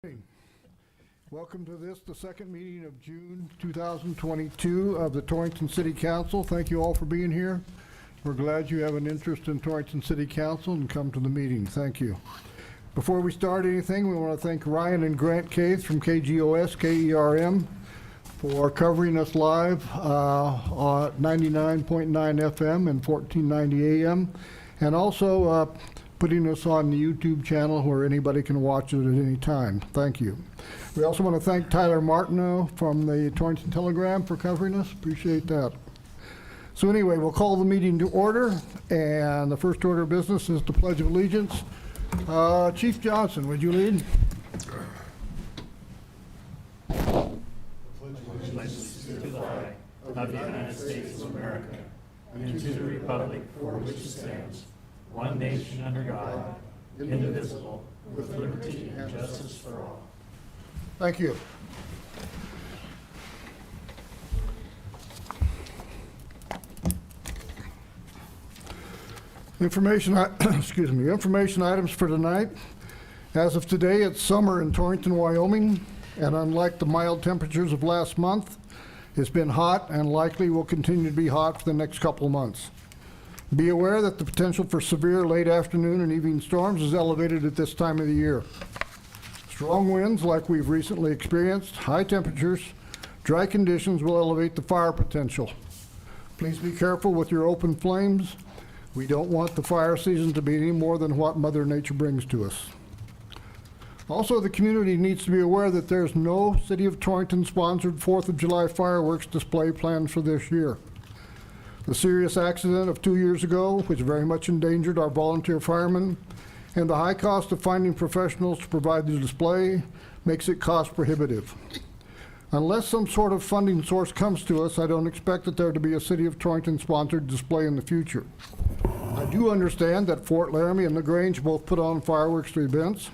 Morning. Welcome to the second meeting of June 2022 of the Torrington City Council. Thank you all for being here. We're glad you have an interest in Torrington City Council and come to the meeting. Thank you. Before we start anything, we want to thank Ryan and Grant Caith from KGOS, KERM, for covering us live on 99.9 FM and 1490 AM, and also putting us on the YouTube channel where anybody can watch it at any time. Thank you. We also want to thank Tyler Martineau from the Torrington Telegram for covering us. Appreciate that. So anyway, we'll call the meeting to order, and the first order of business is the Pledge of Allegiance. Chief Johnson, would you lead? Allegiance to the flag of the United States of America and to the republic for which it stands, one nation under God, indivisible, with liberty and justice for all. Thank you. Information items for tonight. As of today, it's summer in Torrington, Wyoming, and unlike the mild temperatures of last month, it's been hot and likely will continue to be hot for the next couple of months. Be aware that the potential for severe late afternoon and evening storms is elevated at this time of the year. Strong winds like we've recently experienced, high temperatures, dry conditions will elevate the fire potential. Please be careful with your open flames. We don't want the fire season to be any more than what Mother Nature brings to us. Also, the community needs to be aware that there's no City of Torrington sponsored 4th of July fireworks display planned for this year. The serious accident of 2 years ago, which very much endangered our volunteer firemen, and the high cost of finding professionals to provide the display makes it cost prohibitive. Unless some sort of funding source comes to us, I don't expect that there to be a City of Torrington sponsored display in the future. I do understand that Fort Laramie and LaGrange both put on fireworks events,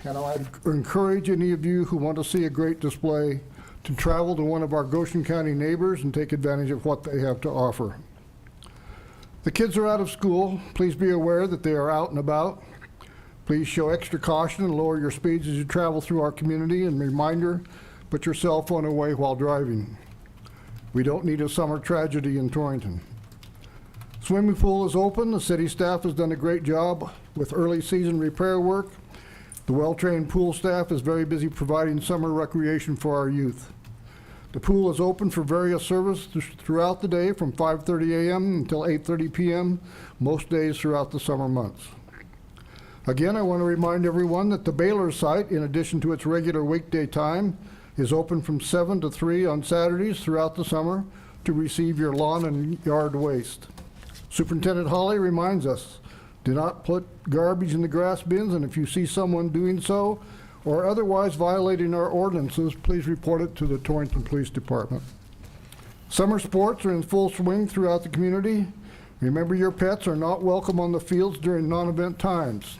and I'd encourage any of you who want to see a great display to travel to one of our Goshen County neighbors and take advantage of what they have to offer. The kids are out of school. Please be aware that they are out and about. Please show extra caution and lower your speeds as you travel through our community, and reminder, put your cell phone away while driving. We don't need a summer tragedy in Torrington. Swimming pool is open. The city staff has done a great job with early season repair work. The well-trained pool staff is very busy providing summer recreation for our youth. The pool is open for various services throughout the day from 5:30 a.m. until 8:30 p.m. most days throughout the summer months. Again, I want to remind everyone that the Baylor site, in addition to its regular weekday time, is open from 7 to 3 on Saturdays throughout the summer to receive your lawn and yard waste. Superintendent Hawley reminds us, do not put garbage in the grass bins, and if you see someone doing so or otherwise violating our ordinances, please report it to the Torrington Police Department. Summer sports are in full swing throughout the community. Remember, your pets are not welcome on the fields during non-event times.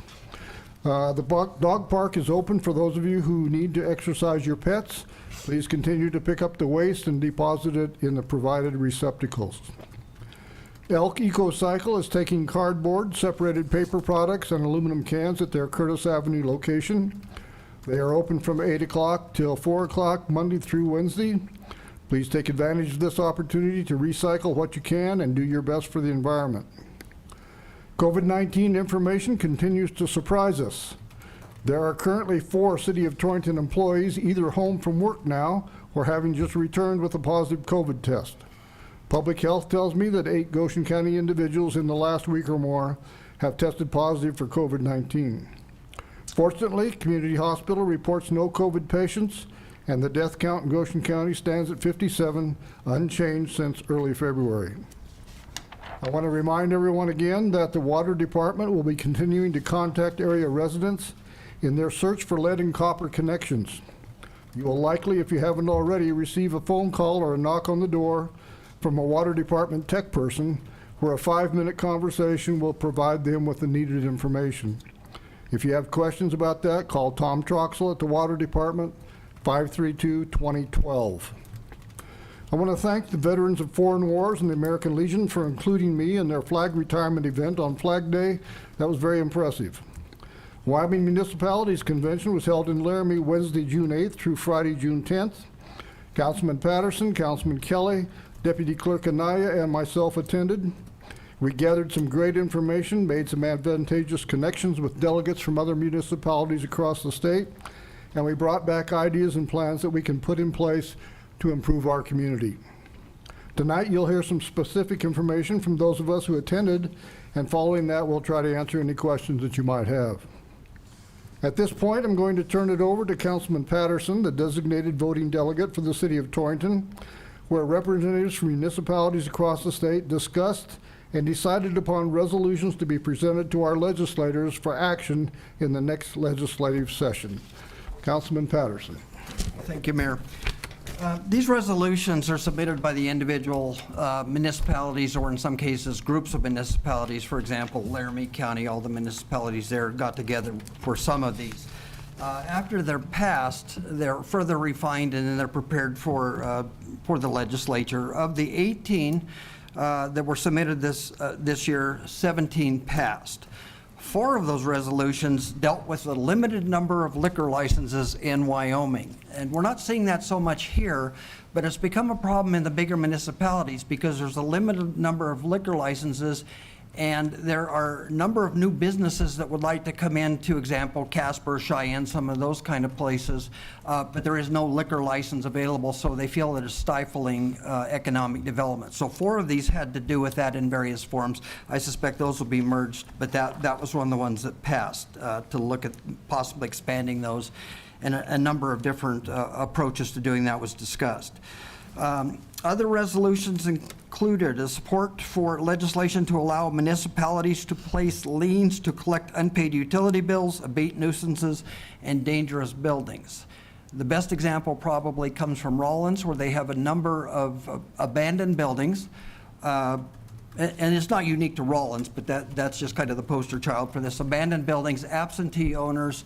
The dog park is open for those of you who need to exercise your pets. Please continue to pick up the waste and deposit it in the provided receptacles. Elk EcoCycle is taking cardboard, separated paper products, and aluminum cans at their Curtis Avenue location. They are open from 8 o'clock till 4 o'clock Monday through Wednesday. Please take advantage of this opportunity to recycle what you can and do your best for the environment. COVID-19 information continues to surprise us. There are currently 4 City of Torrington employees either home from work now or having just returned with a positive COVID test. Public Health tells me that 8 Goshen County individuals in the last week or more have tested positive for COVID-19. Fortunately, Community Hospital reports no COVID patients, and the death count in Goshen County stands at 57, unchanged since early February. I want to remind everyone again that the Water Department will be continuing to contact area residents in their search for lead and copper connections. You will likely, if you haven't already, receive a phone call or a knock on the door from a Water Department tech person where a 5-minute conversation will provide them with the needed information. If you have questions about that, call Tom Troxel at the Water Department, 532-2012. I want to thank the Veterans of Foreign Wars and the American Legion for including me in their flag retirement event on Flag Day. That was very impressive. Wyoming Municipalities Convention was held in Laramie Wednesday, June 8th through Friday, June 10th. Councilman Patterson, Councilman Kelly, Deputy Clerk Anaya, and myself attended. We gathered some great information, made some advantageous connections with delegates from other municipalities across the state, and we brought back ideas and plans that we can put in place to improve our community. Tonight, you'll hear some specific information from those of us who attended, and following that, we'll try to answer any questions that you might have. At this point, I'm going to turn it over to Councilman Patterson, the designated voting delegate for the city of Torrington, where representatives from municipalities across the state discussed and decided upon resolutions to be presented to our legislators for action in the next legislative session. Councilman Patterson. Thank you, Mayor. These resolutions are submitted by the individual municipalities, or in some cases, groups of municipalities. For example, Laramie County, all the municipalities there got together for some of these. After they're passed, they're further refined and then they're prepared for the legislature. Of the 18 that were submitted this year, 17 passed. 4 of those resolutions dealt with the limited number of liquor licenses in Wyoming. And we're not seeing that so much here, but it's become a problem in the bigger municipalities because there's a limited number of liquor licenses, and there are a number of new businesses that would like to come in, to example, Casper, Cheyenne, some of those kind of places, but there is no liquor license available, so they feel that it's stifling economic development. So 4 of these had to do with that in various forms. I suspect those will be merged, but that was one of the ones that passed, to look at possibly expanding those, and a number of different approaches to doing that was discussed. Other resolutions included a support for legislation to allow municipalities to place liens to collect unpaid utility bills, abate nuisances, and dangerous buildings. The best example probably comes from Rawlins, where they have a number of abandoned buildings. And it's not unique to Rawlins, but that's just kind of the poster child for this. Abandoned buildings, absentee owners,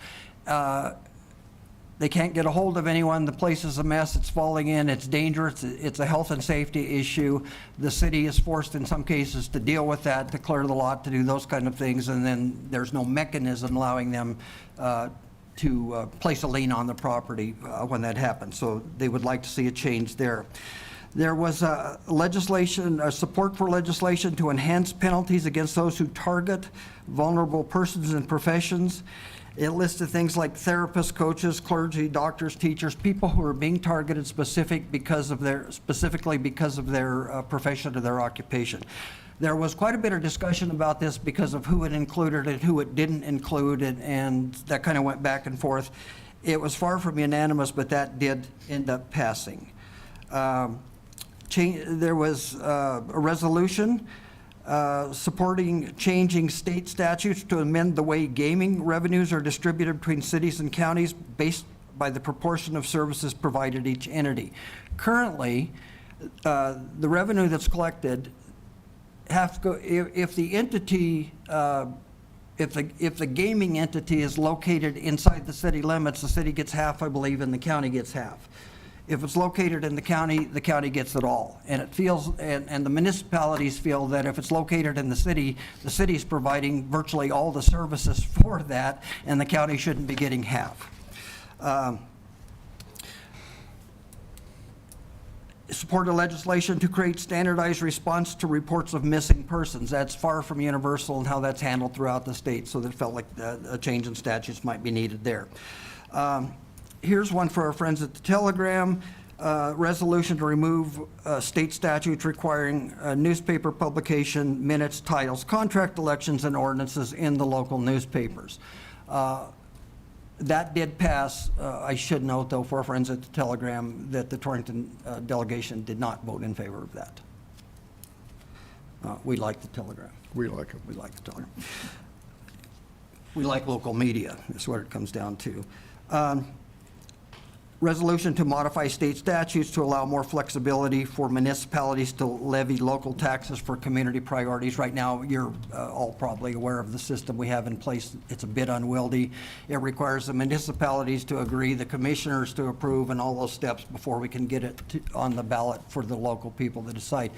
they can't get a hold of anyone. The place is a mess. It's falling in. It's dangerous. It's a health and safety issue. The city is forced in some cases to deal with that, to clear the lot, to do those kind of things, and then there's no mechanism allowing them to place a lien on the property when that happens. So they would like to see a change there. There was support for legislation to enhance penalties against those who target vulnerable persons and professions. It listed things like therapists, coaches, clergy, doctors, teachers, people who are being targeted specifically because of their profession or their occupation. There was quite a bit of discussion about this because of who it included and who it didn't include, and that kind of went back and forth. It was far from unanimous, but that did end up passing. There was a resolution supporting changing state statutes to amend the way gaming revenues are distributed between cities and counties based by the proportion of services provided each entity. Currently, the revenue that's collected have to go, if the entity, if the gaming entity is located inside the city limits, the city gets half, I believe, and the county gets half. If it's located in the county gets it all. And it feels, and the municipalities feel that if it's located in the city's providing virtually all the services for that, and the county shouldn't be getting half. Supported legislation to create standardized response to reports of missing persons. That's far from universal in how that's handled throughout the state, so that felt like a change in statutes might be needed there. Here's one for our friends at the Telegram. Resolution to remove state statutes requiring newspaper publication, minutes, titles, contract elections, and ordinances in the local newspapers. That did pass. I should note, though, for our friends at the Telegram, that the Torrington delegation did not vote in favor of that. We like the Telegram. We like it. We like the Telegram. We like local media, is what it comes down to. Resolution to modify state statutes to allow more flexibility for municipalities to levy local taxes for community priorities. Right now, you're all probably aware of the system we have in place. It's a bit unwieldy. It requires the municipalities to agree, the commissioners to approve, and all those steps before we can get it on the ballot for the local people to decide.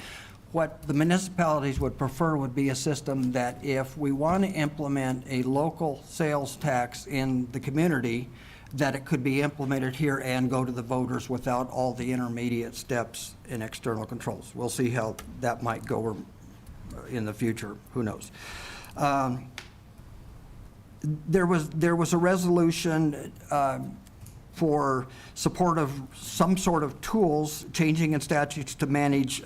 what the municipalities would prefer would be a system that if we want to implement a local sales tax in the community, that it could be implemented here and go to the voters without all the intermediate steps and external controls. We'll see how that might go in the future, who knows. There was a resolution for support of some sort of tools, changing in statutes to manage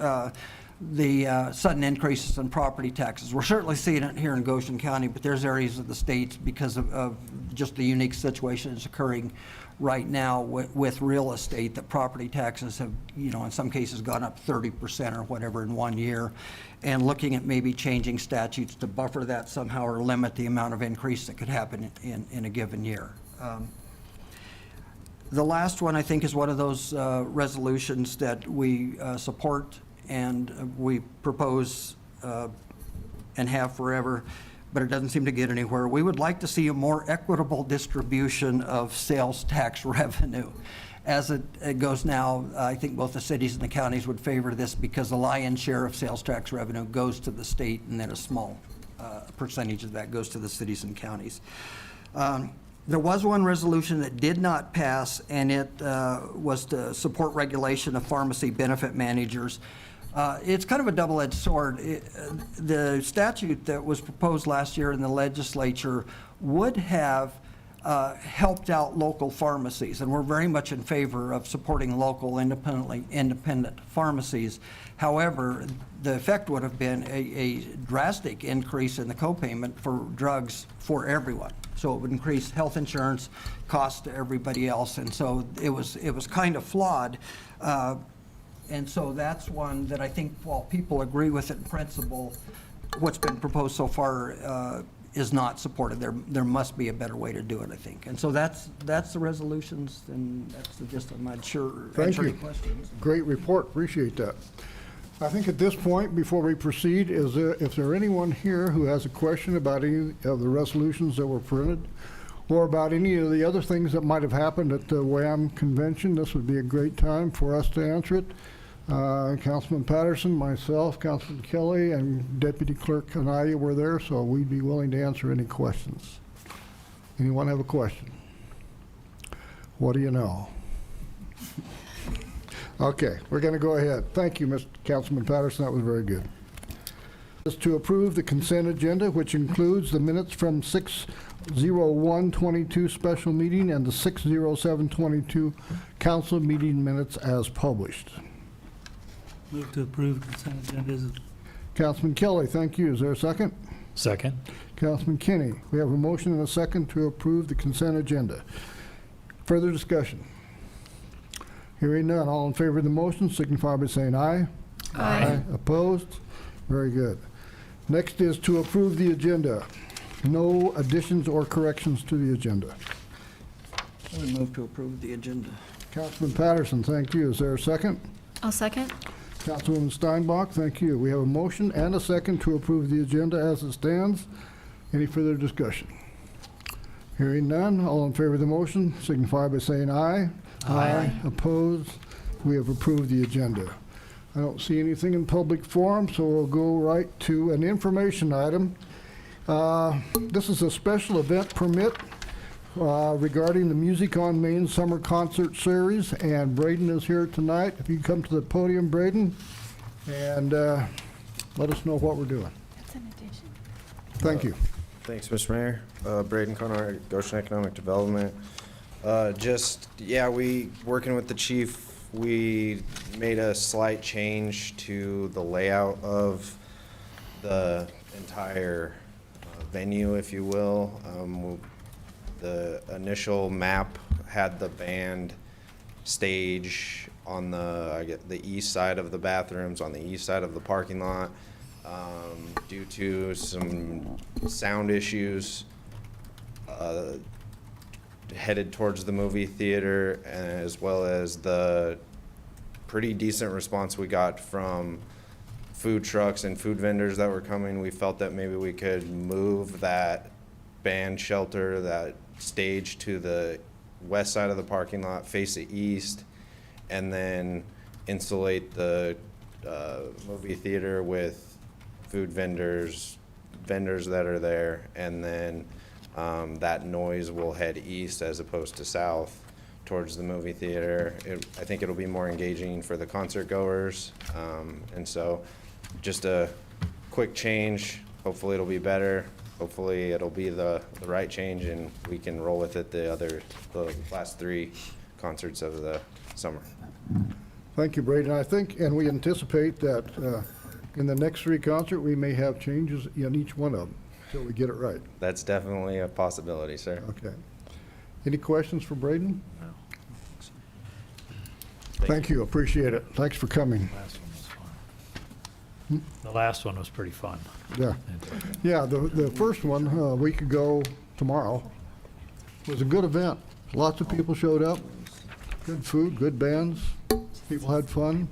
the sudden increases in property taxes. We're certainly seeing it here in Goshen County, but there's areas of the state because of just the unique situation that's occurring right now with real estate, that property taxes have, in some cases gone up 30% or whatever in 1 year, and looking at maybe changing statutes to buffer that somehow or limit the amount of increase that could happen in a given year. The last one, I think, is one of those resolutions that we support and we propose and have forever, but it doesn't seem to get anywhere. We would like to see a more equitable distribution of sales tax revenue. As it goes now, I think both the cities and the counties would favor this because the lion's share of sales tax revenue goes to the state, and then a small percentage of that goes to the cities and counties. There was one resolution that did not pass, and it was to support regulation of pharmacy benefit managers. It's kind of a double-edged sword. The statute that was proposed last year in the legislature would have helped out local pharmacies, and we're very much in favor of supporting local independent pharmacies. However, the effect would have been a drastic increase in the copayment for drugs for everyone. So it would increase health insurance costs to everybody else, and so it was kind of flawed. And so that's one that I think, while people agree with it in principle, what's been proposed so far is not supported. There must be a better way to do it, I think. And so that's the resolutions, and that's the gist of them. I'm sure answer any questions. Great report, appreciate that. I think at this point, before we proceed, if there anyone here who has a question about any of the resolutions that were printed, or about any of the other things that might have happened at the WAM convention, this would be a great time for us to answer it. Councilman Patterson, myself, Councilman Kelly, and Deputy Clerk Anaya were there, so we'd be willing to answer any questions. Anyone have a question? What do you know? Okay, we're going to go ahead. Thank you, Mr. Councilman Patterson. That was very good. Is to approve the consent agenda, which includes the minutes from 6/01/22 special meeting and the 6/07/22 council meeting minutes as published. Move to approve consent agenda. Councilman Kelly, thank you. Is there a second? Second. Councilman Kinney, we have a motion and a second to approve the consent agenda. Further discussion? Hearing none, all in favor of the motion signify by saying aye. Aye. Opposed? Very good. Next is to approve the agenda. No additions or corrections to the agenda. I would move to approve the agenda. Councilman Patterson, thank you. Is there a second? I'll second. Councilwoman Steinbach, thank you. We have a motion and a second to approve the agenda as it stands. Any further discussion? Hearing none, all in favor of the motion signify by saying aye. Aye. Opposed? We have approved the agenda. I don't see anything in public forum, so we'll go right to an information item. This is a special event permit regarding the Music on Maine Summer Concert Series, and Braden is here tonight. If you come to the podium, Braden, and let us know what we're doing. That's an addition. Thank you. Thanks, Mr. Mayor. Braden Conrad, Goshen Economic Development. We, working with the chief, we made a slight change to the layout of the entire venue, if you will. The initial map had the band stage on the east side of the bathrooms, on the east side of the parking lot. Due to some sound issues headed towards the movie theater, as well as the pretty decent response we got from food trucks and food vendors that were coming, we felt that maybe we could move that band shelter, that stage, to the west side of the parking lot, face it east, and then insulate the movie theater with food vendors that are there, and then that noise will head east as opposed to south towards the movie theater. I think it'll be more engaging for the concert goers, and so just a quick change. Hopefully it'll be better. Hopefully it'll be the right change, and we can roll with it the last 3 concerts of the summer. Thank you, Braden. I think, and we anticipate that in the next 3 concerts, we may have changes in each one of them until we get it right. That's definitely a possibility, sir. Okay. Any questions for Braden? Thank you, appreciate it. Thanks for coming. Last one was fun. The last one was pretty fun. Yeah, yeah. The first one, a week ago tomorrow, was a good event. Lots of people showed up. Good food, good bands. People had fun.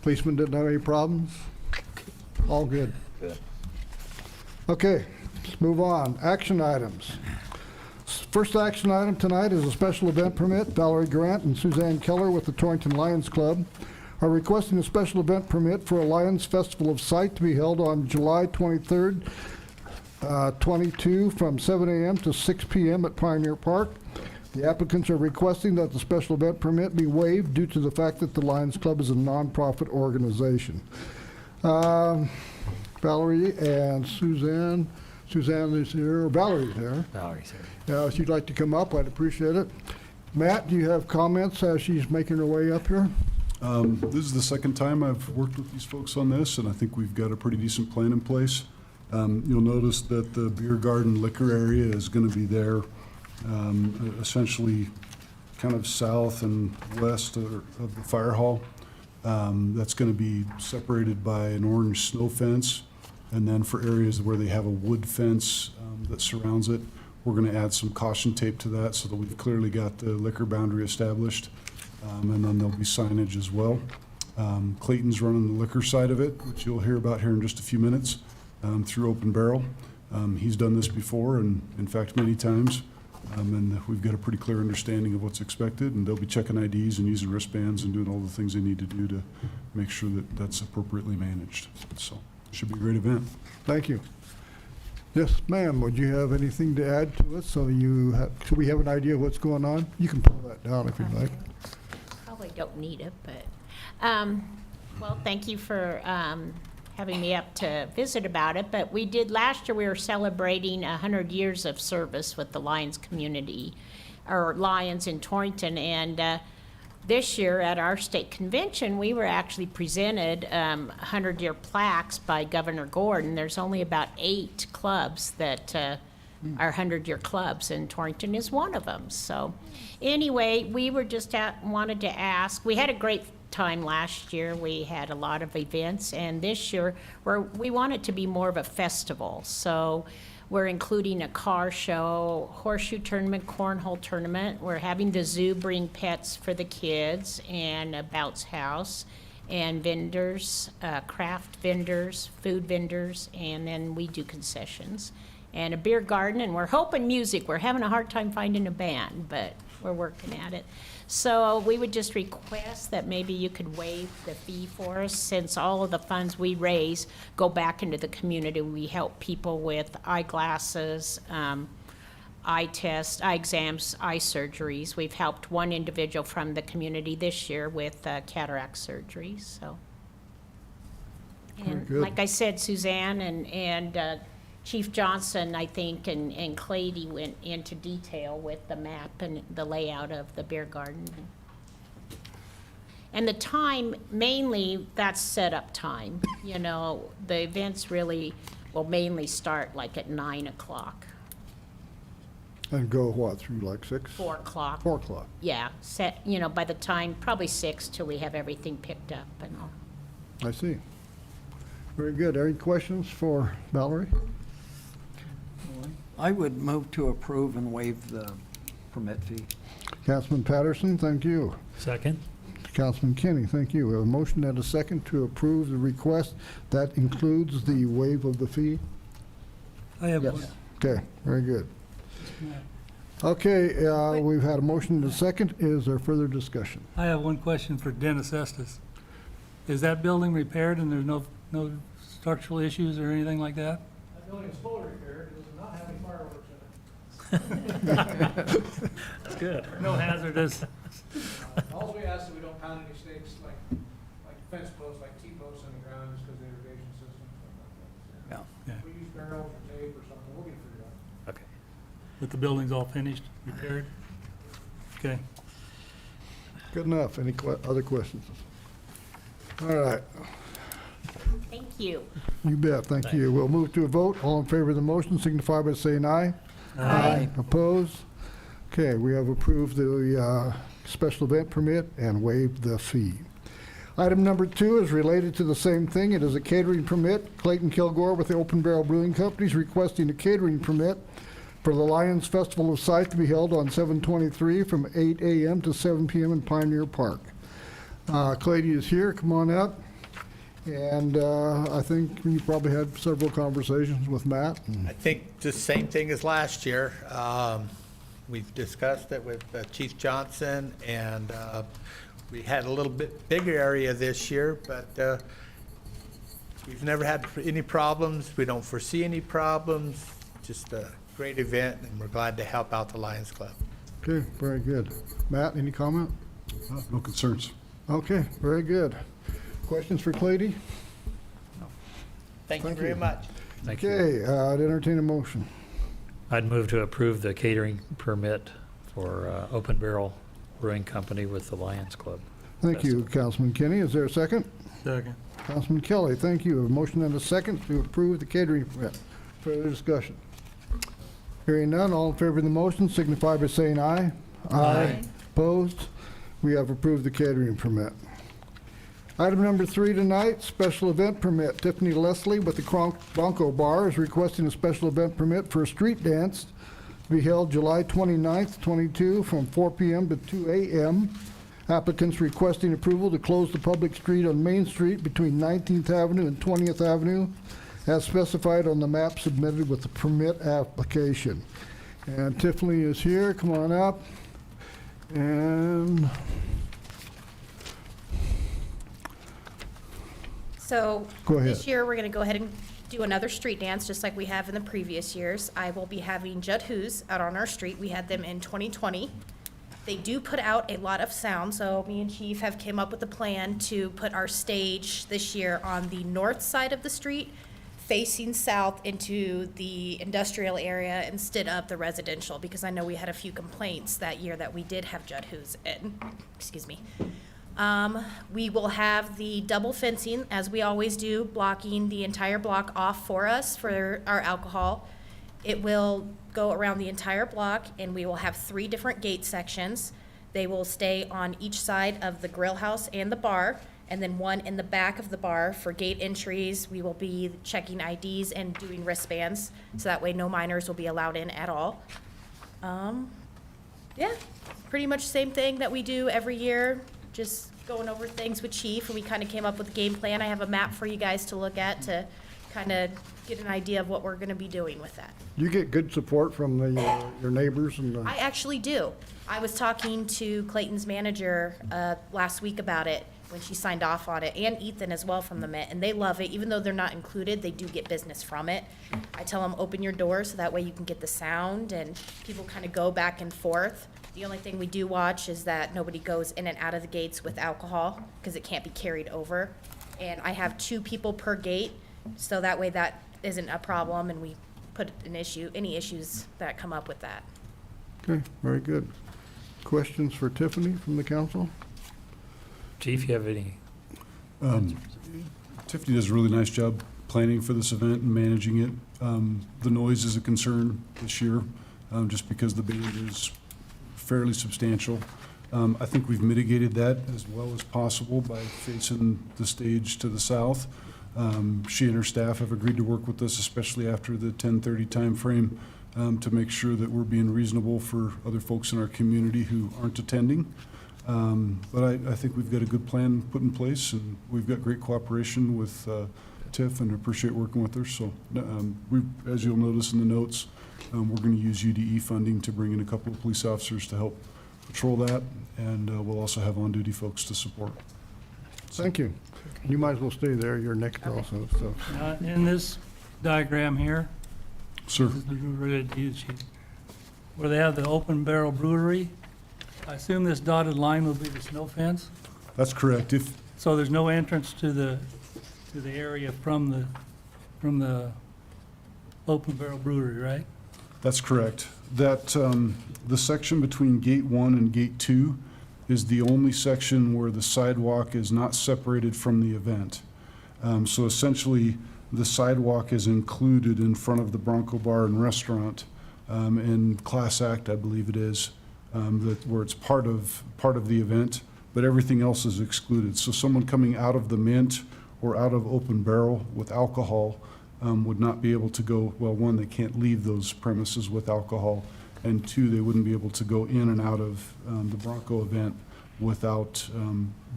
Policemen didn't have any problems. All good. Okay, let's move on. Action items. First action item tonight is a special event permit. Valerie Grant and Suzanne Keller with the Torrington Lions Club are requesting a special event permit for a Lions Festival of Sight to be held on July 23rd, 22 from 7 a.m. to 6 p.m. at Pioneer Park. The applicants are requesting that the special event permit be waived due to the fact that the Lions Club is a nonprofit organization. Valerie and Suzanne. Suzanne is here, Valerie's here. Valerie's here. If you'd like to come up, I'd appreciate it. Matt, do you have comments as she's making her way up here? This is the second time I've worked with these folks on this, and I think we've got a pretty decent plan in place. You'll notice that the beer garden liquor area is going to be there, essentially kind of south and west of the fire hall. That's going to be separated by an orange snow fence, and then for areas where they have a wood fence that surrounds it, we're going to add some caution tape to that so that we've clearly got the liquor boundary established. And then there'll be signage as well. Clayton's running the liquor side of it, which you'll hear about here in just a few minutes, through Open Barrel. He's done this before, and in fact, many times. And we've got a pretty clear understanding of what's expected, and they'll be checking IDs and using wristbands and doing all the things they need to do to make sure that that's appropriately managed. So it should be a great event. Thank you. Yes, ma'am, would you have anything to add to it so so we have an idea of what's going on? You can pull that down if you'd like. Probably don't need it, but, well, thank you for having me up to visit about it. But last year we were celebrating 100 years of service with the Lions community, or Lions in Torrington. And this year at our state convention, we were actually presented 100-year plaques by Governor Gordon. There's only about 8 clubs that are 100-year clubs, and Torrington is one of them. So anyway, we were just wanted to ask. We had a great time last year. We had a lot of events, and this year we want it to be more of a festival. So we're including a car show, horseshoe tournament, cornhole tournament. We're having the zoo bring pets for the kids, and a bounce house, and vendors, craft vendors, food vendors, and then we do concessions. And a beer garden, and we're hoping music. We're having a hard time finding a band, but we're working at it. So we would just request that maybe you could waive the fee for us, since all of the funds we raise go back into the community. We help people with eyeglasses, eye tests, eye exams, eye surgeries. We've helped one individual from the community this year with cataract surgery. So, and good. like I said, Suzanne and Chief Johnson, I think, and Clady went into detail with the map and the layout of the beer garden. And the time, mainly, that's setup time. You know, the events really will mainly start like at 9 o'clock, And go what, through like 6? 4 o'clock. 4 o'clock. Yeah, by the time, probably 6 till we have everything picked up and all. I see. Very good. Any questions for Valerie? I would move to approve and waive the permit fee. Councilman Patterson, thank you. Second? Councilman Kenny, thank you. We have a motion and a second to approve the request. That includes the waive of the fee? I have one. Okay, very good. Okay, we've had a motion and a second. Is there further discussion? I have one question for Dennis Estes. Is that building repaired and there's no structural issues or anything like that? That building is fully repaired, it does not have any fireworks in it. That's good. No hazardous? All we ask is we don't pound any stakes like fence posts, like T-posts on the ground, just because of the irrigation system. Yeah. Yeah. If we use barrels or tape or something, we'll get it figured out. Okay. But the building's all finished, repaired? Okay. Good enough. Any other questions? All right, Thank you. you bet, thank you. We'll move to a vote. All in favor of the motion signify by saying aye. Aye. Opposed? Okay, we have approved the special event permit and waived the fee. Item number 2 is related to the same thing. It is a catering permit. Clayton Kilgore with the Open Barrel Brewing Company is requesting a catering permit for the Lions Festival of Sight to be held on 7/23 from 8 a.m. to 7 p.m. in Pioneer Park. Clady is here, come on up. And I think you probably had several conversations with Matt. I think the same thing as last year. We've discussed it with Chief Johnson, and we had a little bit bigger area this year, but we've never had any problems. We don't foresee any problems. Just a great event, and we're glad to help out the Lions Club. Okay, very good. Matt, any comment? No concerns. Okay, very good. Questions for Clady? Thank you Thank very you. much. Thank you. Okay, I'd entertain a motion. I'd move to approve the catering permit for Open Barrel Brewing Company with the Lions Club. Thank you, Councilman Kenny. Is there a second? Second. Councilman Kelly, thank you. A motion and a second to approve the catering permit. Further discussion? Hearing none, all in favor of the motion signify by saying aye. Aye. Opposed? We have approved the catering permit. Item number 3 tonight, special event permit. Tiffany Leslie with the Bronco Bar is requesting a special event permit for a street dance to be held July 29th, 22 from 4 p.m. to 2 a.m. Applicants requesting approval to close the public street on Main Street between 19th Avenue and 20th Avenue as specified on the map submitted with the permit application. And Tiffany is here, come on up. And So Go ahead. this year, we're going to go ahead and do another street dance, just like we have in the previous years. I will be having Judd Who's out on our street. We had them in 2020. They do put out a lot of sound, so me and Chief have came up with a plan to put our stage this year on the north side of the street, facing south into the industrial area instead of the residential, because I know we had a few complaints that year that we did have Judd Who's in. Excuse me. We will have the double fencing, as we always do, blocking the entire block off for us for our alcohol. It will go around the entire block, and we will have 3 different gate sections. They will stay on each side of the grill house and the bar, and then one in the back of the bar for gate entries. We will be checking IDs and doing wristbands, so that way no minors will be allowed in at all. Yeah, pretty much same thing that we do every year, just going over things with Chief, and we kind of came up with a game plan. I have a map for you guys to look at to kind of get an idea of what we're going to be doing with that. you get good support from your neighbors and I actually do. I was talking to Clayton's manager last week about it when she signed off on it, and Ethan as well from the Met, and they love it. Even though they're not included, they do get business from it. I tell them, open your door so that way you can get the sound, and people kind of go back and forth. The only thing we do watch is that nobody goes in and out of the gates with alcohol, because it can't be carried over. And I have 2 people per gate, so that way that isn't a problem, and we put any issues that come up with that. Okay, very good. Questions for Tiffany from the council? Chief, you have any? Tiffany does a really nice job planning for this event and managing it. The noise is a concern this year, just because the band is fairly substantial. I think we've mitigated that as well as possible by facing the stage to the south. She and her staff have agreed to work with us, especially after the 10:30 timeframe, to make sure that we're being reasonable for other folks in our community who aren't attending. But I think we've got a good plan put in place, and we've got great cooperation with Tiff, and appreciate working with her. So as you'll notice in the notes, we're going to use UDE funding to bring in a couple of police officers to help patrol that, and we'll also have on-duty folks to support. Thank you. You might as well stay there, you're next also, so. In this diagram here, Sir, this is related to you, Chief, where they have the open barrel brewery, I assume this dotted line will be the snow fence? that's correct. If, So there's no entrance to the area from the open barrel brewery, right? that's correct. That, the section between Gate 1 and Gate 2 is the only section where the sidewalk is not separated from the event. So essentially, the sidewalk is included in front of the Bronco Bar and Restaurant, in Class Act, I believe it is, where it's part of the event, but everything else is excluded. So someone coming out of the Mint or out of Open Barrel with alcohol would not be able to go, well, one, they can't leave those premises with alcohol, and two, they wouldn't be able to go in and out of the Bronco event without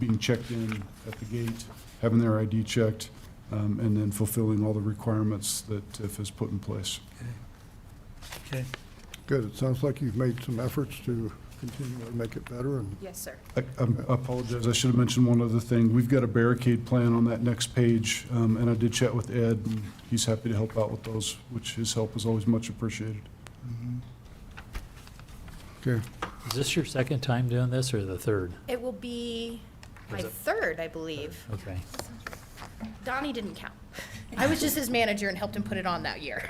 being checked in at the gate, having their ID checked, and then fulfilling all the requirements that TIF has put in place. Okay. Good, it sounds like you've made some efforts to continually make it better, and Yes, sir. I apologize, I should have mentioned one other thing. We've got a barricade plan on that next page, and I did chat with Ed, and he's happy to help out with those, which his help is always much appreciated. okay. Is this your second time doing this or the third? It will be my Is it- third, I believe. Okay. Donnie didn't count. I was just his manager and helped him put it on that year.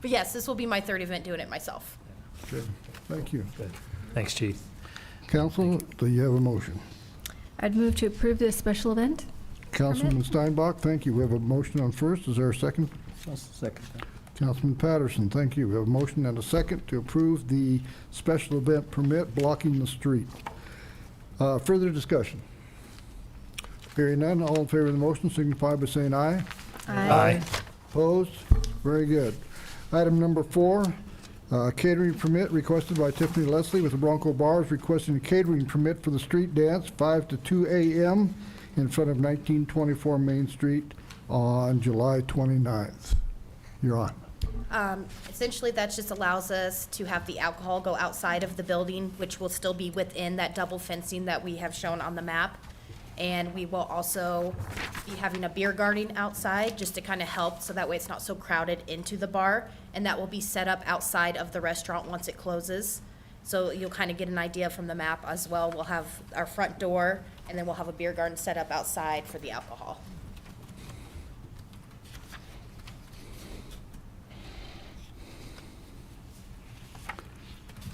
But yes, this will be my third event doing it myself. Okay, thank you. Good. Thanks, Chief. Council, do you have a motion? I'd move to approve this special event. Councilman Steinbach, thank you. We have a motion on first. Is there a second? Second. Councilman Patterson, thank you. We have a motion and a second to approve the special event permit blocking the street. Further discussion? Hearing none, all in favor of the motion signify by saying aye. Opposed? Very good. Item number 4, catering permit requested by Tiffany Leslie with the Bronco Bars requesting a catering permit for the street dance 5 to 2 a.m. in front of 1924 Main Street on July 29th. You're on. Essentially, that just allows us to have the alcohol go outside of the building, which will still be within that double fencing that we have shown on the map. And we will also be having a beer garden outside, just to kind of help, so that way it's not so crowded into the bar. And that will be set up outside of the restaurant once it closes. So you'll kind of get an idea from the map as well. We'll have our front door, and then we'll have a beer garden set up outside for the alcohol.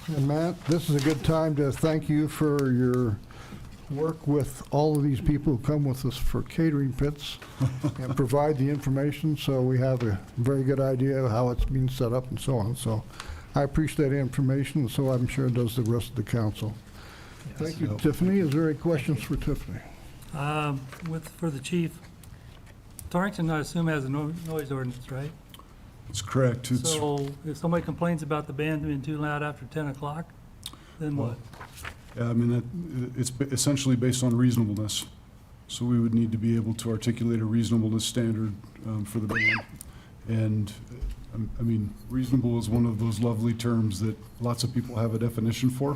And Matt, this is a good time to thank you for your work with all of these people who come with us for catering pits and provide the information, so we have a very good idea of how it's being set up and so on. So I appreciate that information, so I'm sure does the rest of the council. Thank you, Tiffany. Is there any questions for Tiffany? For the chief, Torrington, I assume, has a noise ordinance, right? That's correct. It's, So if somebody complains about the band being too loud after 10 o'clock, then what? I mean, it's essentially based on reasonableness. So we would need to be able to articulate a reasonableness standard for the band. And, I mean, reasonable is one of those lovely terms that lots of people have a definition for.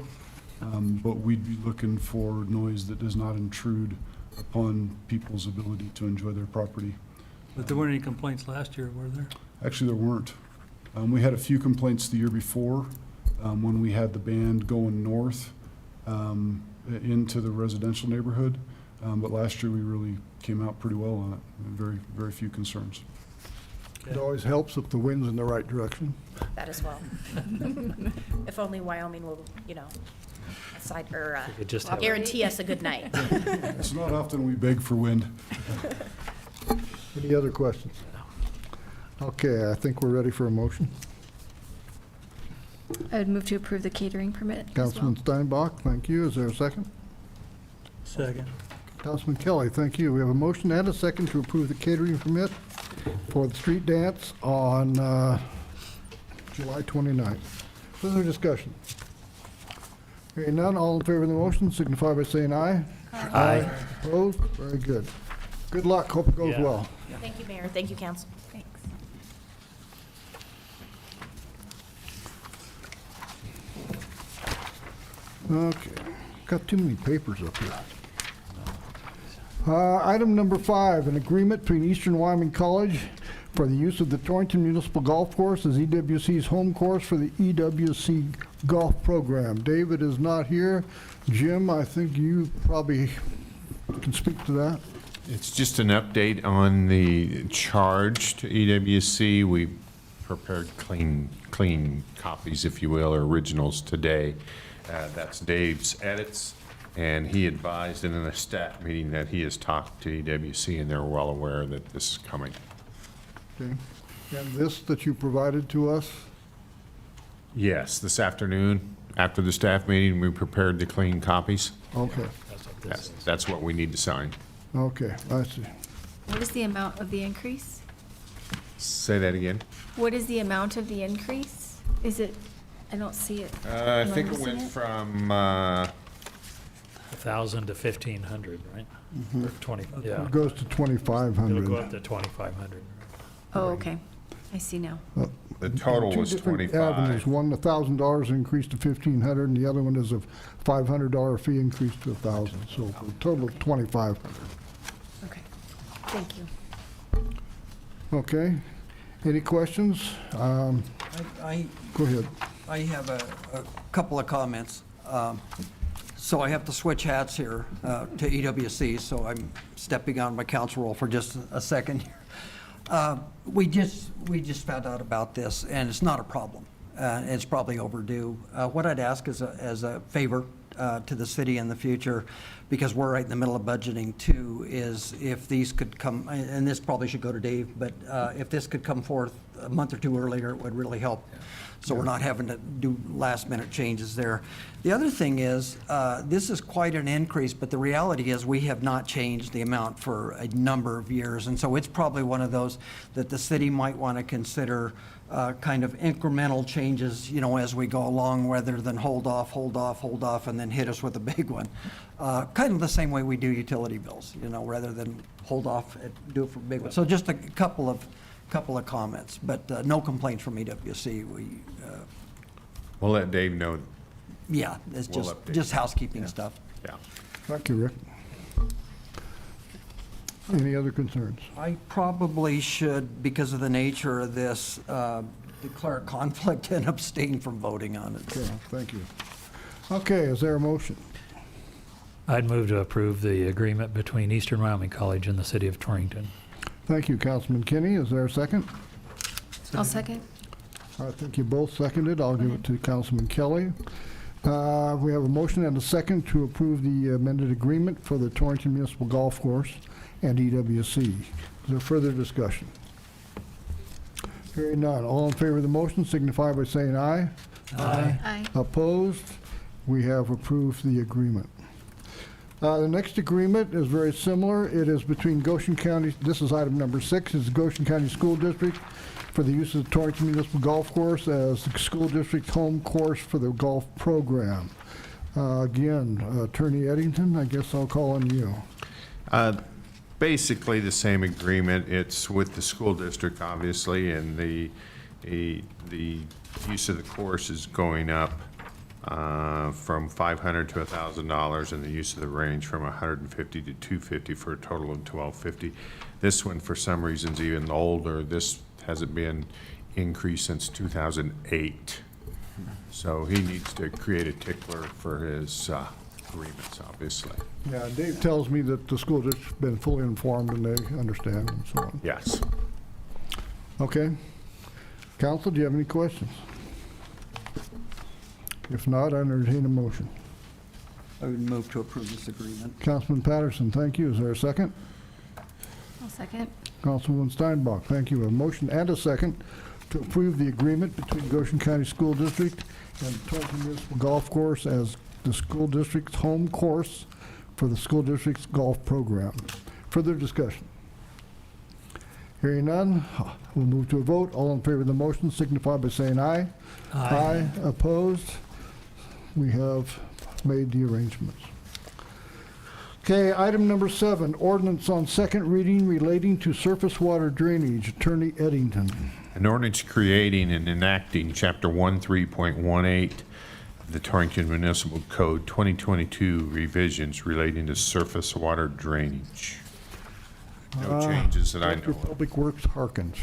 But we'd be looking for noise that does not intrude upon people's ability to enjoy their property. But there weren't any complaints last year, were there? Actually, there weren't. We had a few complaints the year before when we had the band going north into the residential neighborhood. But last year, we really came out pretty well on it. Very, very few concerns. It always helps if the wind's in the right direction. That as well. If only Wyoming will, could just have- guarantee us a good night. It's not often we beg for wind. Any other questions? Okay, I think we're ready for a motion. I would move to approve the catering permit as well. Councilman Steinbach, thank you. Is there a second? Second. Councilman Kelly, thank you. We have a motion and a second to approve the catering permit for the street dance on July 29th. Further discussion? Hearing none, all in favor of the motion signify by saying aye. Aye. Opposed? Very good. Good luck. Hope it goes Yeah. well. Thank you, Mayor. Thank you, Council. Thanks. Okay. Got too many papers up here. Item number 5, an agreement between Eastern Wyoming College for the use of the Torrington Municipal Golf Course as EWC's home course for the EWC Golf Program. David is not here. Jim, I think you probably can speak to that. It's just an update on the charge to EWC. We prepared clean copies, if you will, or originals today. That's Dave's edits, and he advised in a staff meeting that he has talked to EWC, and they're well aware that this is coming. Okay. And this that you provided to us? Yes, this afternoon, after the staff meeting, we prepared the clean copies. Okay, That's what we need to sign. okay, I see. What is the amount of the increase? Say that again. What is the amount of the increase? Is it, I don't see it. I Am think it missing went from, 1,000 to 1,500, right? Or 20, yeah. It goes to It'll go 2,500. up to 2,500. Oh, okay. I see now. the total was Two different 25. avenues. One, $1,000 increase to 1,500, and the other one is a $500 fee increase to 1,000. So for a total of 2,500. Okay. Thank you. Okay. Any questions? I Go ahead. I have a couple of comments. So I have to switch hats here to EWC, so I'm stepping on my council role for just a second here. We just found out about this, and it's not a problem. It's probably overdue. What I'd ask as a favor to the city in the future, because we're right in the middle of budgeting too, is if these could come, and this probably should go to Dave, but if this could come forth a month or two earlier, it would really help. So we're not having to do last-minute changes there. The other thing is, this is quite an increase, but the reality is we have not changed the amount for a number of years. And so it's probably one of those that the city might want to consider kind of incremental changes, you know, as we go along, rather than hold off, and then hit us with a big one. Kind of the same way we do utility bills, you know, rather than hold off and do it for a big one. So just a couple of comments, but no complaints from EWC. We'll let Dave know. Yeah, it's We'll update just you. housekeeping Yeah. stuff. Yeah. Thank you, Rick. Any other concerns? I probably should, because of the nature of this, declare a conflict and abstain from voting on it. Okay, thank you. Okay, is there a motion? I'd move to approve the agreement between Eastern Wyoming College and the city of Torrington. Thank you, Councilman Kinney. Is there a second? I'll second. I think you both seconded. I'll give it to Councilman Kelly. We have a motion and a second to approve the amended agreement for the Torrington Municipal Golf Course and EWC. Is there further discussion? Hearing none. All in favor of the motion signify by saying aye. Aye. Opposed? We have approved the agreement. The next agreement is very similar. It is between Goshen County, this is item number 6, is Goshen County School District for the use of the Torrington Municipal Golf Course as the school district's home course for the golf program. Again, Attorney Eddington, I guess I'll call on you. Basically the same agreement. It's with the school district, obviously, and the use of the course is going up from $500 to $1,000, and the use of the range from $150 to $250 for a total of $1,250. This one, for some reason, is even older. This hasn't been increased since 2008. So he needs to create a tickler for his agreements, obviously. Yeah, Dave tells me that the school district's been fully informed and they understand and so on. Yes. Okay. Council, do you have any questions? If not, I entertain a motion. I would move to approve this agreement. Councilman Patterson, thank you. Is there a second? I'll second. Councilwoman Steinbach, thank you. A motion and a second to approve the agreement between Goshen County School District and the Torrington Municipal Golf Course as the school district's home course for the school district's golf program. Further discussion? Hearing none, we'll move to a vote. All in favor of the motion signify by saying aye. Aye. Opposed? We have made the arrangements. Okay, item number 7, ordinance on second reading relating to surface water drainage. Attorney Eddington. An ordinance creating and enacting Chapter 13.18 of the Torrington Municipal Code 2022 revisions relating to surface water drainage. No changes that I know Director of of. Public Works Harkins.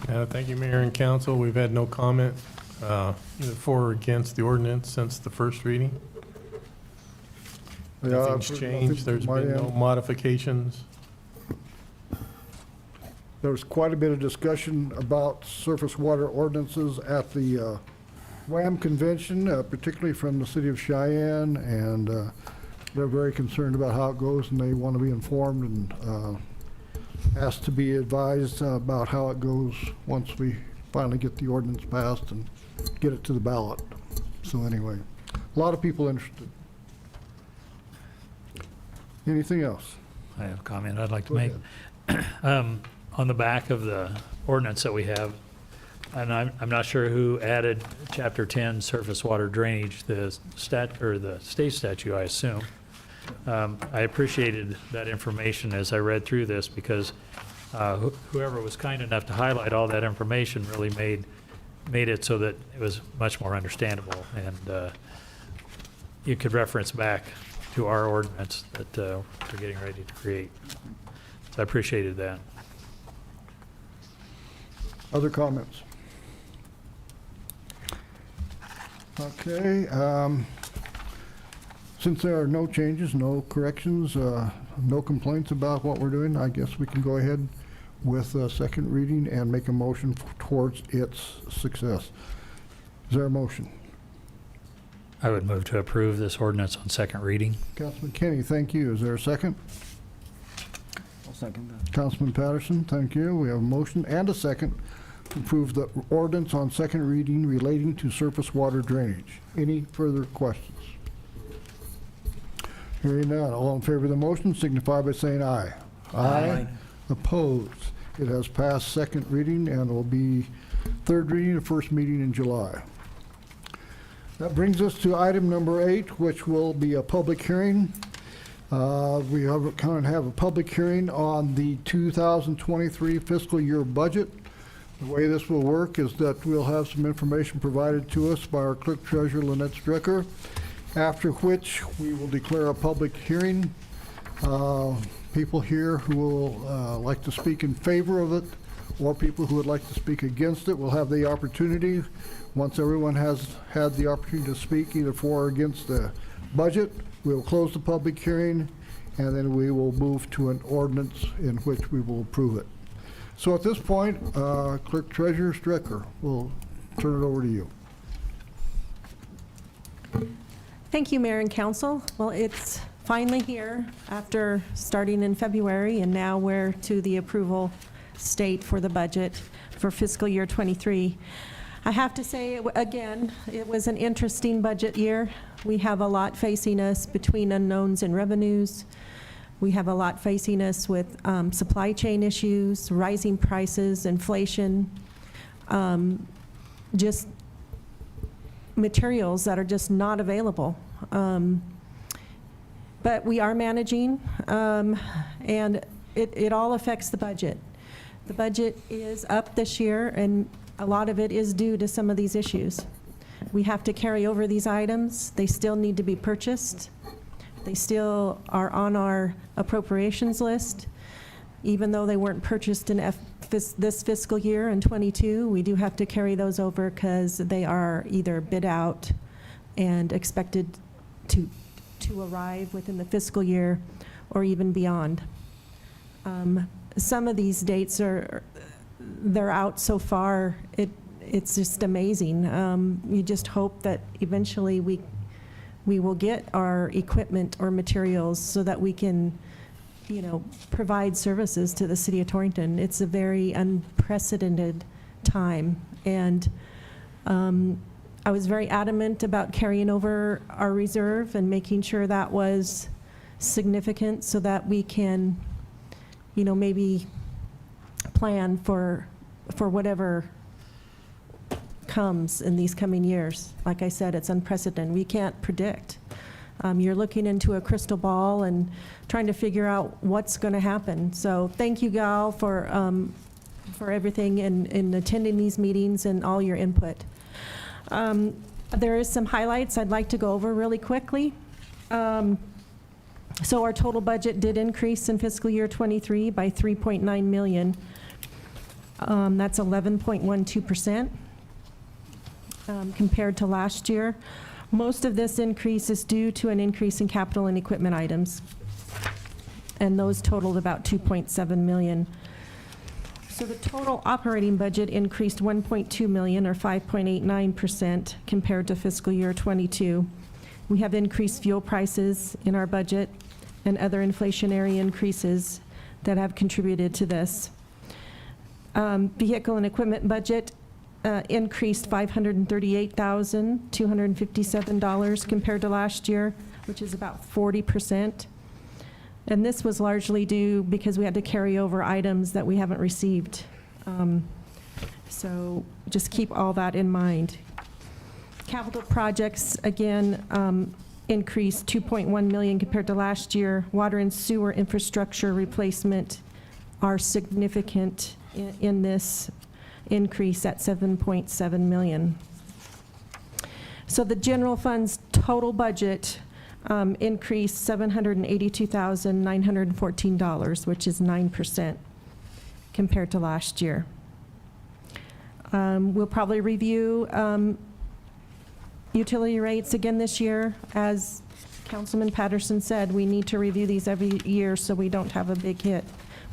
Thank you, Mayor and Council. We've had no comment either for or against the ordinance since the first reading. Yeah, I've Nothing's heard changed. nothing There's from my been no end. modifications. There was quite a bit of discussion about surface water ordinances at the WAM convention, particularly from the city of Cheyenne, and they're very concerned about how it goes, and they want to be informed and asked to be advised about how it goes once we finally get the ordinance passed and get it to the ballot. So anyway, a lot of people interested. Anything else? I have a comment I'd like to Go make. On the back of the ordinance that we have, and I'm not sure who added Chapter 10, surface water drainage, the state statute, I assume. I appreciated that information as I read through this, because whoever was kind enough to highlight all that information really made it so that it was much more understandable, and you could reference back to our ordinance that we're getting ready to create. So I appreciated that. Other comments? Okay, since there are no changes, no corrections, no complaints about what we're doing, I guess we can go ahead with a second reading and make a motion towards its success. Is there a motion? I would move to approve this ordinance on second reading. Councilman Kenny, thank you. Is there a second? I'll second that. Councilman Patterson, thank you. We have a motion and a second to approve the ordinance on second reading relating to surface water drainage. Any further questions? Hearing none, all in favor of the motion signify by saying aye. Aye. Opposed? It has passed second reading and will be third reading, the first meeting in July. That brings us to item number 8, which will be a public hearing. We have a public hearing on the 2023 fiscal year budget. The way this will work is that we'll have some information provided to us by our clerk treasurer, Lynette Stricker, after which we will declare a public hearing. People here who will like to speak in favor of it, or people who would like to speak against it will have the opportunity. Once everyone has had the opportunity to speak either for or against the budget, we will close the public hearing, and then we will move to an ordinance in which we will approve it. So at this point, Clerk Treasurer Stricker, we'll turn it over to you. Thank you, Mayor and Council. Well, it's finally here after starting in February, and now we're to the approval state for the budget for fiscal year 23. I have to say, again, it was an interesting budget year. We have a lot facing us between unknowns and revenues. We have a lot facing us with supply chain issues, rising prices, inflation, just materials that are just not available. But we are managing, and it all affects the budget. The budget is up this year, and a lot of it is due to some of these issues. We have to carry over these items. They still need to be purchased. They still are on our appropriations list. Even though they weren't purchased in this fiscal year in 22, we do have to carry those over because they are either bid out and expected to arrive within the fiscal year or even beyond. Some of these dates they're out so far, it's just amazing. You just hope that eventually we will get our equipment or materials so that we can, provide services to the city of Torrington. It's a very unprecedented time, and I was very adamant about carrying over our reserve and making sure that was significant so that we can, maybe plan for whatever comes in these coming years. Like I said, it's unprecedented. We can't predict. You're looking into a crystal ball and trying to figure out what's going to happen. So thank you, Gal, for everything and attending these meetings and all your input. There is some highlights I'd like to go over really quickly. So our total budget did increase in fiscal year '23 by $3.9 million. That's 11.12%, compared to last year. Most of this increase is due to an increase in capital and equipment items, and those totaled about $2.7 million. So the total operating budget increased $1.2 million, or 5.89%, compared to fiscal year '22. We have increased fuel prices in our budget and other inflationary increases that have contributed to this. Vehicle and equipment budget increased $538,257 compared to last year, which is about 40%. And this was largely due because we had to carry over items that we haven't received. So just keep all that in mind. Capital projects, again, increased $2.1 million compared to last year. Water and sewer infrastructure replacement are significant in this increase at $7.7 million. So the general fund's total budget increased $782,914, which is 9% compared to last year. We'll probably review utility rates again this year. As Councilman Patterson said, we need to review these every year so we don't have a big hit.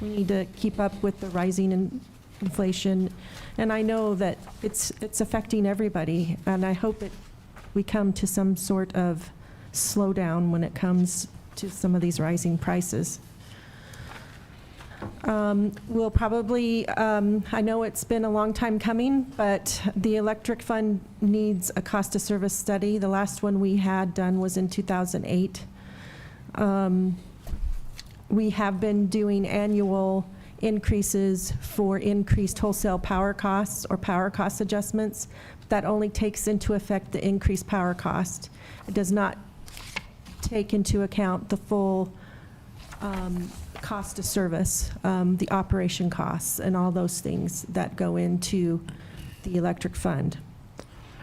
We need to keep up with the rising inflation, and I know that it's affecting everybody, and I hope we come to some sort of slowdown when it comes to some of these rising prices. We'll probably, I know it's been a long time coming, but the electric fund needs a cost of service study. The last one we had done was in 2008. We have been doing annual increases for increased wholesale power costs or power cost adjustments. That only takes into effect the increased power cost. It does not take into account the full cost of service, the operation costs, and all those things that go into the electric fund.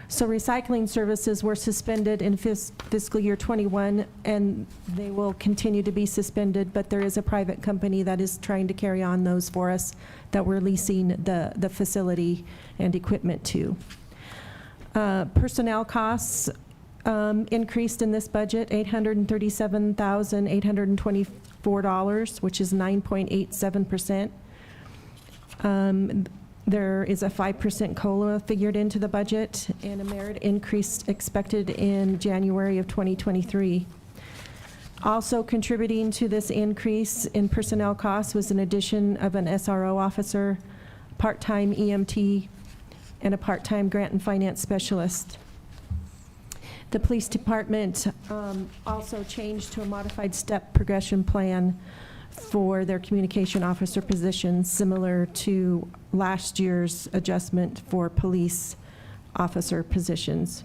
So recycling services were suspended in fiscal year '21, and they will continue to be suspended, but there is a private company that is trying to carry on those for us that we're leasing the facility and equipment to. Personnel costs increased in this budget, $837,824, which is 9.87%. There is a 5% COLA figured into the budget, and a merit increase expected in January of 2023. Also contributing to this increase in personnel costs was an addition of an SRO officer, part-time EMT, and a part-time grant and finance specialist. The police department also changed to a modified step progression plan for their communication officer positions, similar to last year's adjustment for police officer positions.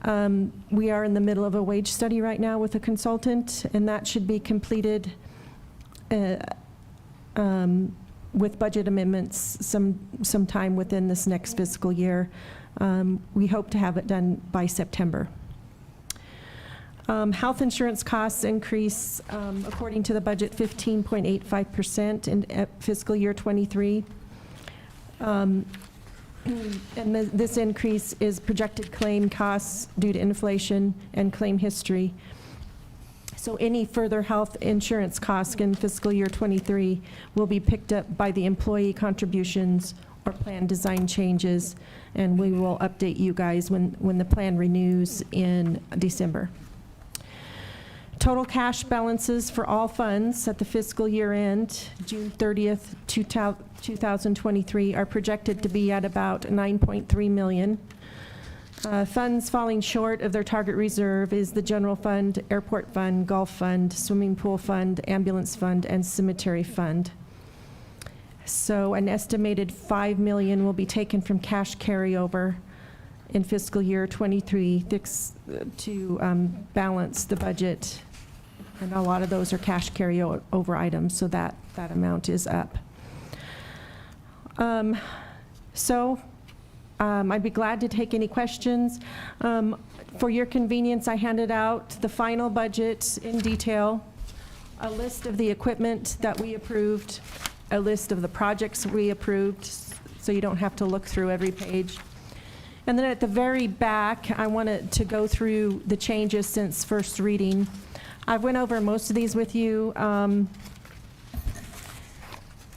We are in the middle of a wage study right now with a consultant, and that should be completed with budget amendments sometime within this next fiscal year. We hope to have it done by September. Health insurance costs increase, according to the budget, 15.85% in fiscal year '23. And this increase is projected claim costs due to inflation and claim history. So any further health insurance costs in fiscal year '23 will be picked up by the employee contributions or plan design changes, and we will update you guys when the plan renews in December. Total cash balances for all funds at the fiscal year end, June 30th, 2023, are projected to be at about $9.3 million. Funds falling short of their target reserve is the general fund, airport fund, golf fund, swimming pool fund, ambulance fund, and cemetery fund. So an estimated $5 million will be taken from cash carryover in fiscal year '23 to balance the budget. And a lot of those are cash carryover items, so that amount is up. So I'd be glad to take any questions. For your convenience, I handed out the final budget in detail, a list of the equipment that we approved, a list of the projects we approved, so you don't have to look through every page. And then at the very back, I wanted to go through the changes since first reading. I went over most of these with you.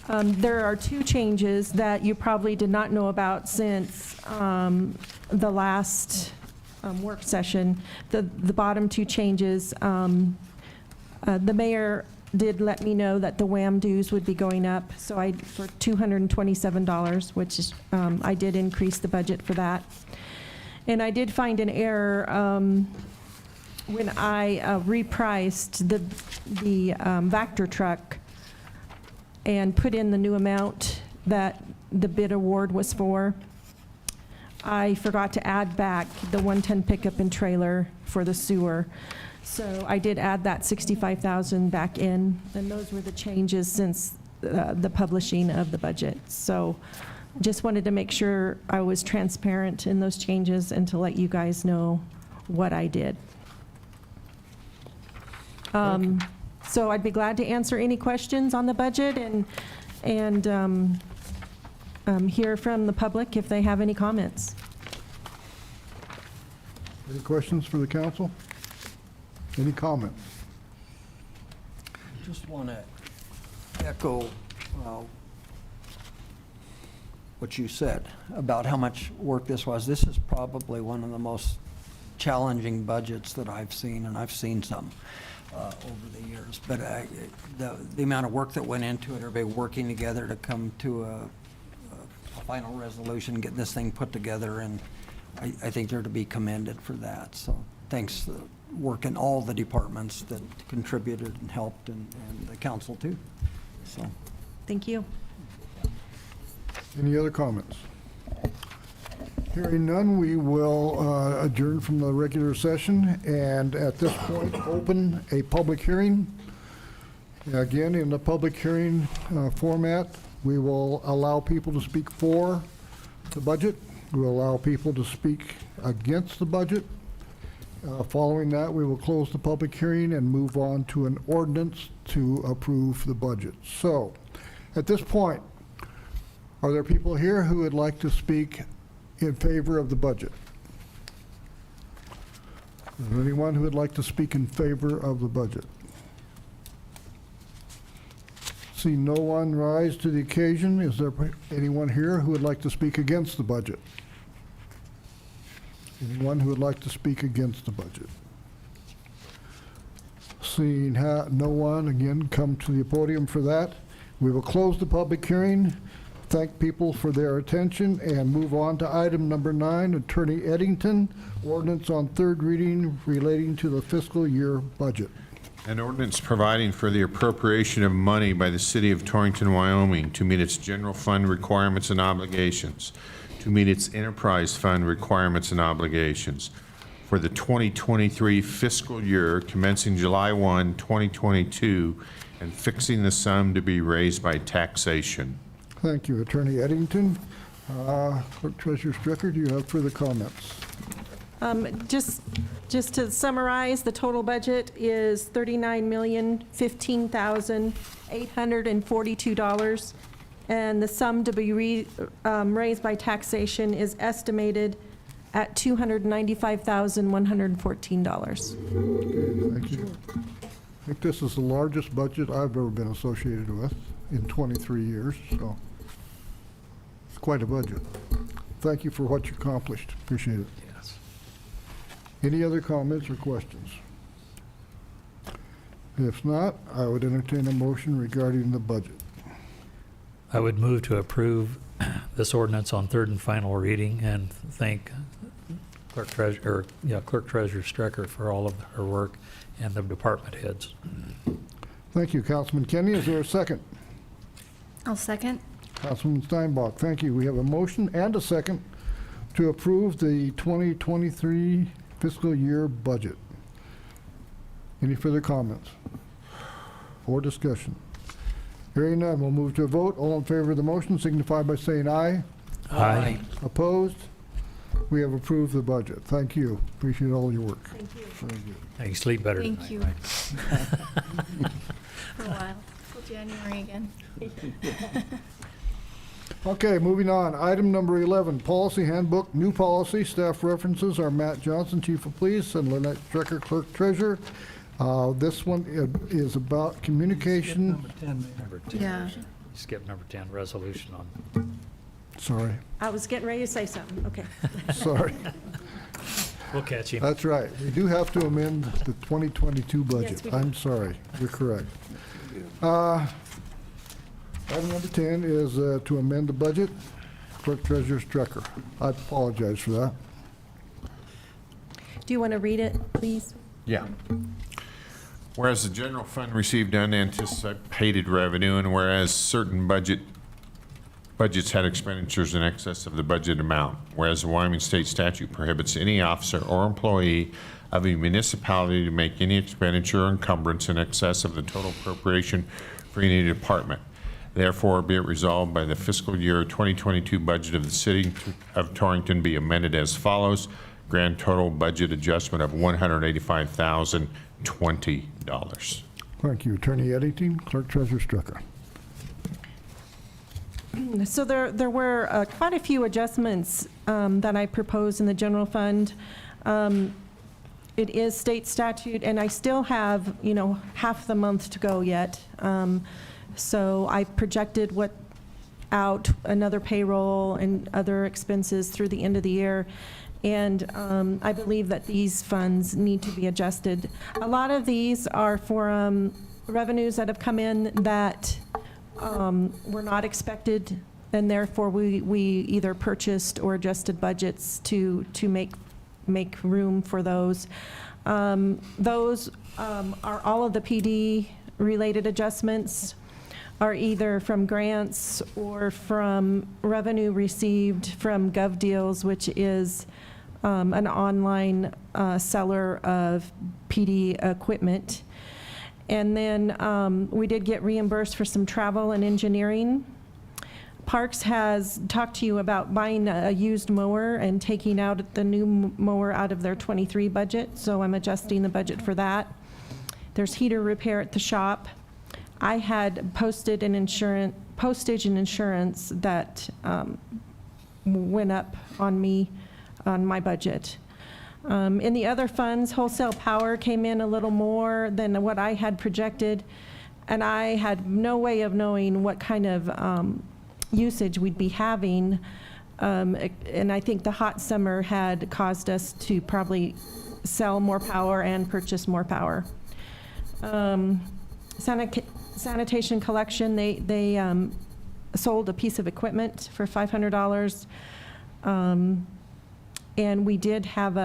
There are two changes that you probably did not know about since the last work session. The bottom two changes, the mayor did let me know that the WAM dues would be going up, so for $227, which is, I did increase the budget for that. And I did find an error when I repriced the Vector truck and put in the new amount that the bid award was for. I forgot to add back the 110 pickup and trailer for the sewer. So I did add that $65,000 back in, and those were the changes since the publishing of the budget. So just wanted to make sure I was transparent in those changes and to let you guys know what I did. So I'd be glad to answer any questions on the budget and hear from the public if they have any comments. Any questions for the council? Any comments? Just want to echo what you said about how much work this was. This is probably one of the most challenging budgets that I've seen, and I've seen some over the years. But the amount of work that went into it, everybody working together to come to a final resolution, get this thing put together, and I think they're to be commended for that. So thanks to work in all the departments that contributed and helped, and the council too. So Thank you. Any other comments? Hearing none, we will adjourn from the regular session, and at this point, open a public hearing. Again, in the public hearing format, we will allow people to speak for the budget. We'll allow people to speak against the budget. Following that, we will close the public hearing and move on to an ordinance to approve the budget. So, at this point, are there people here who would like to speak in favor of the budget? Is there anyone who would like to speak in favor of the budget? See no one rise to the occasion. Is there anyone here who would like to speak against the budget? Anyone who would like to speak against the budget? Seeing no one, again, come to the podium for that. We will close the public hearing, thank people for their attention, and move on to item number 9, Attorney Eddington, ordinance on third reading relating to the fiscal year budget. An ordinance providing for the appropriation of money by the city of Torrington, Wyoming to meet its general fund requirements and obligations, to meet its enterprise fund requirements and obligations for the 2023 fiscal year commencing July 1, 2022, and fixing the sum to be raised by taxation. Thank you, Attorney Eddington. Clerk Treasurer Stricker, do you have further comments? Just to summarize, the total budget is $39,015,842, and the sum to be raised by taxation is estimated at $295,114. Thank you. I think this is the largest budget I've ever been associated with in 23 years, so it's quite a budget. Thank you for what you accomplished. Appreciate it. Yes. Any other comments or questions? If not, I would entertain a motion regarding the budget. I would move to approve this ordinance on third and final reading, and thank Clerk Treasurer Strecker for all of her work and the department heads. Thank you, Councilman Kenny. Is there a second? I'll second. Councilman Steinbach, thank you. We have a motion and a second to approve the 2023 fiscal year budget. Any further comments or discussion? Hearing none, we'll move to a vote. All in favor of the motion signify by saying aye. Aye. Opposed? we have approved the budget. Thank you. Appreciate all your work. Thank you. Very good. Now you sleep better Thank tonight, you. right? For a while, till January again. Okay, moving on. Item number 11, Policy Handbook, new policy. Staff references are Matt Johnson, Chief of Police, and Lynette Drecker, Clerk Treasurer. This one is about communication. Number 10, Mayor. Number 10. Yeah. Skip number 10, resolution on, Sorry, I was getting ready to say something, okay. sorry. we'll catch you. That's right. We do have to amend the 2022 budget. Yes, we do. I'm sorry. You're correct. Item number 10 is to amend the budget. Clerk Treasurer Strecker. I apologize for that. Do you want to read it, please? Yeah. Whereas the general fund received unanticipated revenue, and whereas certain budgets had expenditures in excess of the budget amount, whereas the Wyoming State Statute prohibits any officer or employee of a municipality to make any expenditure or encumbrance in excess of the total appropriation for any department. Therefore, be it resolved by the fiscal year 2022 budget of the City of Torrington be amended as follows. Grand total budget adjustment of $185,020. Thank you. Attorney Eddington, Clerk Treasurer Strecker. So there were quite a few adjustments that I proposed in the general fund. It is state statute, and I still have, half the month to go yet. So I projected out another payroll and other expenses through the end of the year. And I believe that these funds need to be adjusted. A lot of these are for revenues that have come in that were not expected, and therefore we either purchased or adjusted budgets to make room for those. Those are all of the PD-related adjustments are either from grants or from revenue received from GovDeals, which is an online seller of PD equipment. And then we did get reimbursed for some travel and engineering. Parks has talked to you about buying a used mower and taking out the new mower out of their ‑23 budget, so I'm adjusting the budget for that. There's heater repair at the shop. I had postage and insurance that went up on my budget. In the other funds, wholesale power came in a little more than what I had projected, and I had no way of knowing what kind of usage we'd be having, and I think the hot summer had caused us to probably sell more power and purchase more power. Sanitation collection, they sold a piece of equipment for $500. And we did have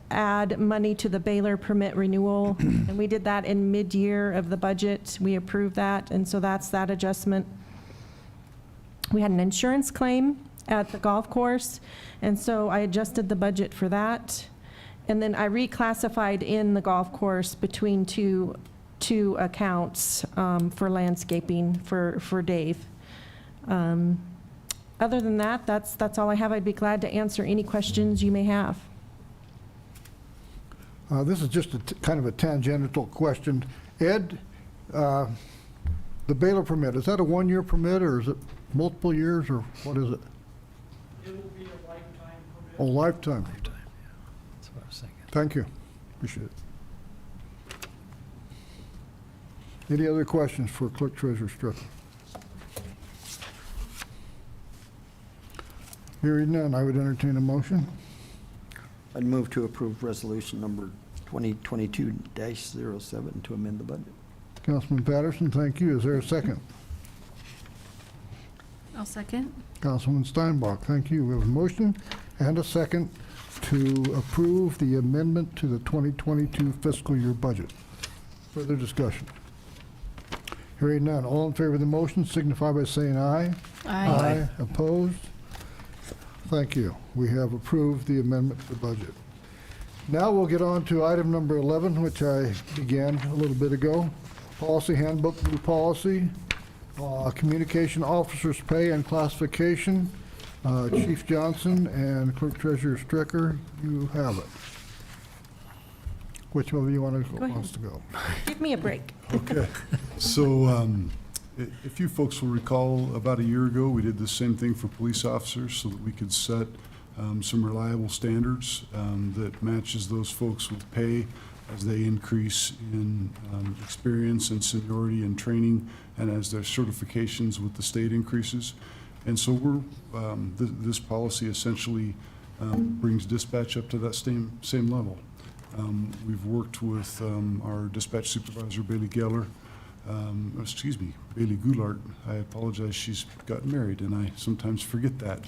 add money to the Baylor permit renewal, and we did that in mid-year of the budget. We approved that, and so that's that adjustment. We had an insurance claim at the golf course, and so I adjusted the budget for that. And then I reclassified in the golf course between two accounts for landscaping for Dave. Other than that, that's all I have. I'd be glad to answer any questions you may have. This is just kind of a tangential question. Ed, the Baylor permit, is that a one-year permit, or is it multiple years, or what is it? It will be a lifetime permit. Oh, lifetime. That's what I was thinking. Thank you. Appreciate it. Any other questions for Clerk Treasurer Strickland? Hearing none, I would entertain a motion. I'd move to approve resolution number 2022-07 to amend the budget. Councilman Patterson, thank you. Is there a second? I'll second. Councilman Steinbach, thank you. We have a motion and a second to approve the amendment to the 2022 fiscal year budget. Further discussion? Hearing none. All in favor of the motion signify by saying aye. Aye. Opposed? Thank you. We have approved the amendment to the budget. Now we'll get on to item number 11, which I began a little bit ago. Policy Handbook, new policy, communication officers' pay and classification. Chief Johnson and Clerk Treasurer Stricker, you have it. Which one of you Go ahead. wants to go? Give me a break. Okay. So if you folks will recall, about a year ago, we did the same thing for police officers so that we could set some reliable standards that matches those folks with pay as they increase in experience and seniority and training, and as their certifications with the state increases. And so this policy essentially brings dispatch up to that same level. We've worked with our dispatch supervisor, Bailey Geller, Bailey Goulart. I apologize, she's gotten married, and I sometimes forget that.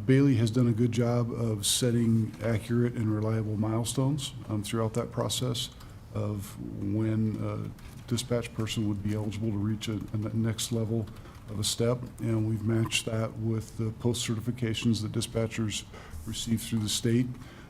Bailey has done a good job of setting accurate and reliable milestones throughout that process of when a dispatch person would be eligible to reach a next level of a step, and we've matched that with the post-certifications that dispatchers receive through the state.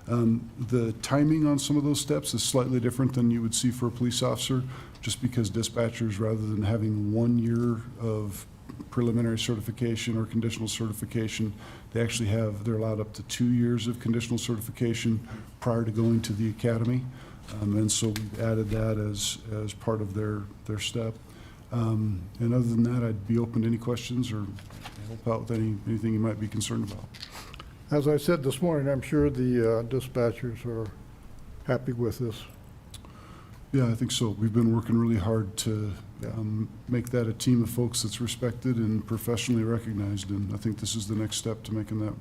The timing on some of those steps is slightly different than you would see for a police officer, just because dispatchers, rather than having 1 year of preliminary certification or conditional certification, they're allowed up to 2 years of conditional certification prior to going to the academy. And so we've added that as part of their step. And other than that, I'd be open to any questions or help out with anything you might be concerned about. As I said this morning, I'm sure the dispatchers are happy with this. Yeah, I think so. We've been working really hard to make that a team of folks that's respected and professionally recognized, and I think this is the next step to making that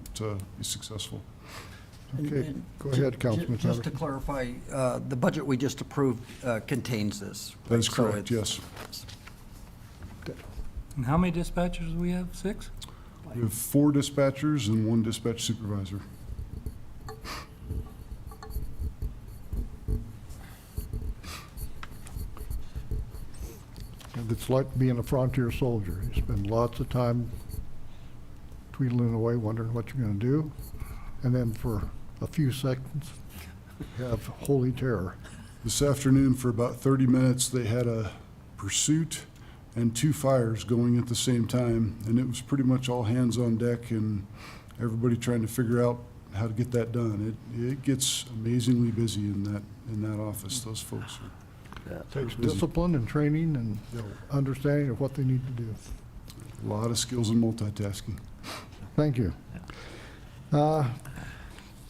be successful. Okay, go ahead, Councilman. Just to clarify, the budget we just approved contains this. That is right? So correct, it's- yes. And how many dispatchers do we have? 6? We have 4 dispatchers and 1 dispatch supervisor. And it's like being a frontier soldier. You spend lots of time tweedling away, wondering what you're going to do. And then for a few seconds, you have holy terror. This afternoon, for about 30 minutes, they had a pursuit and 2 fires going at the same time, and it was pretty much all hands on deck and everybody trying to figure out how to get that done. It gets amazingly busy in that office. Those folks are Takes discipline and training and understanding of what they need to do. a lot of skills in multitasking. Thank you.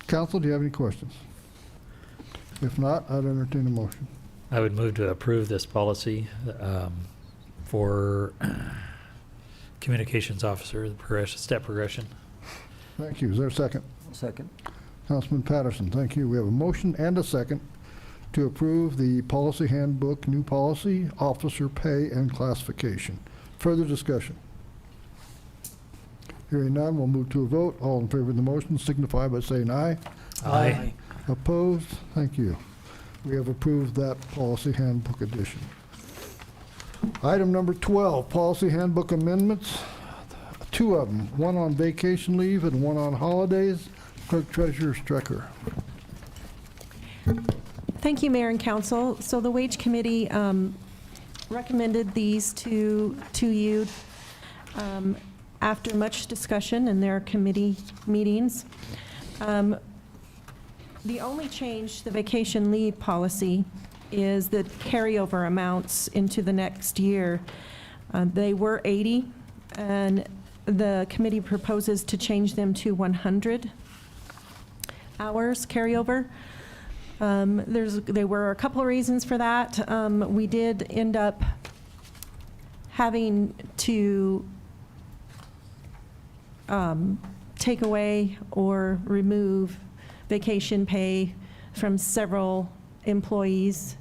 Council, do you have any questions? If not, I'd entertain a motion. I would move to approve this policy for communications officer, the step progression. Thank you. Is there a second? Second. Councilman Patterson, thank you. We have a motion and a second to approve the policy handbook, new policy, officer pay and classification. Further discussion? Hearing none, we'll move to a vote. All in favor of the motion signify by saying aye. Aye. Opposed? Thank you. We have approved that policy handbook edition. Item number 12, policy handbook amendments. 2 of them, one on vacation leave and one on holidays. Clerk Treasurer Strecker. Thank you, Mayor and Council. So the Wage Committee recommended these to you after much discussion in their committee meetings. The only change, the vacation leave policy, is the carryover amounts into the next year. They were 80, and the committee proposes to change them to 100 hours carryover. There were a couple of reasons for that. We did end up having to take away or remove vacation pay from several employees.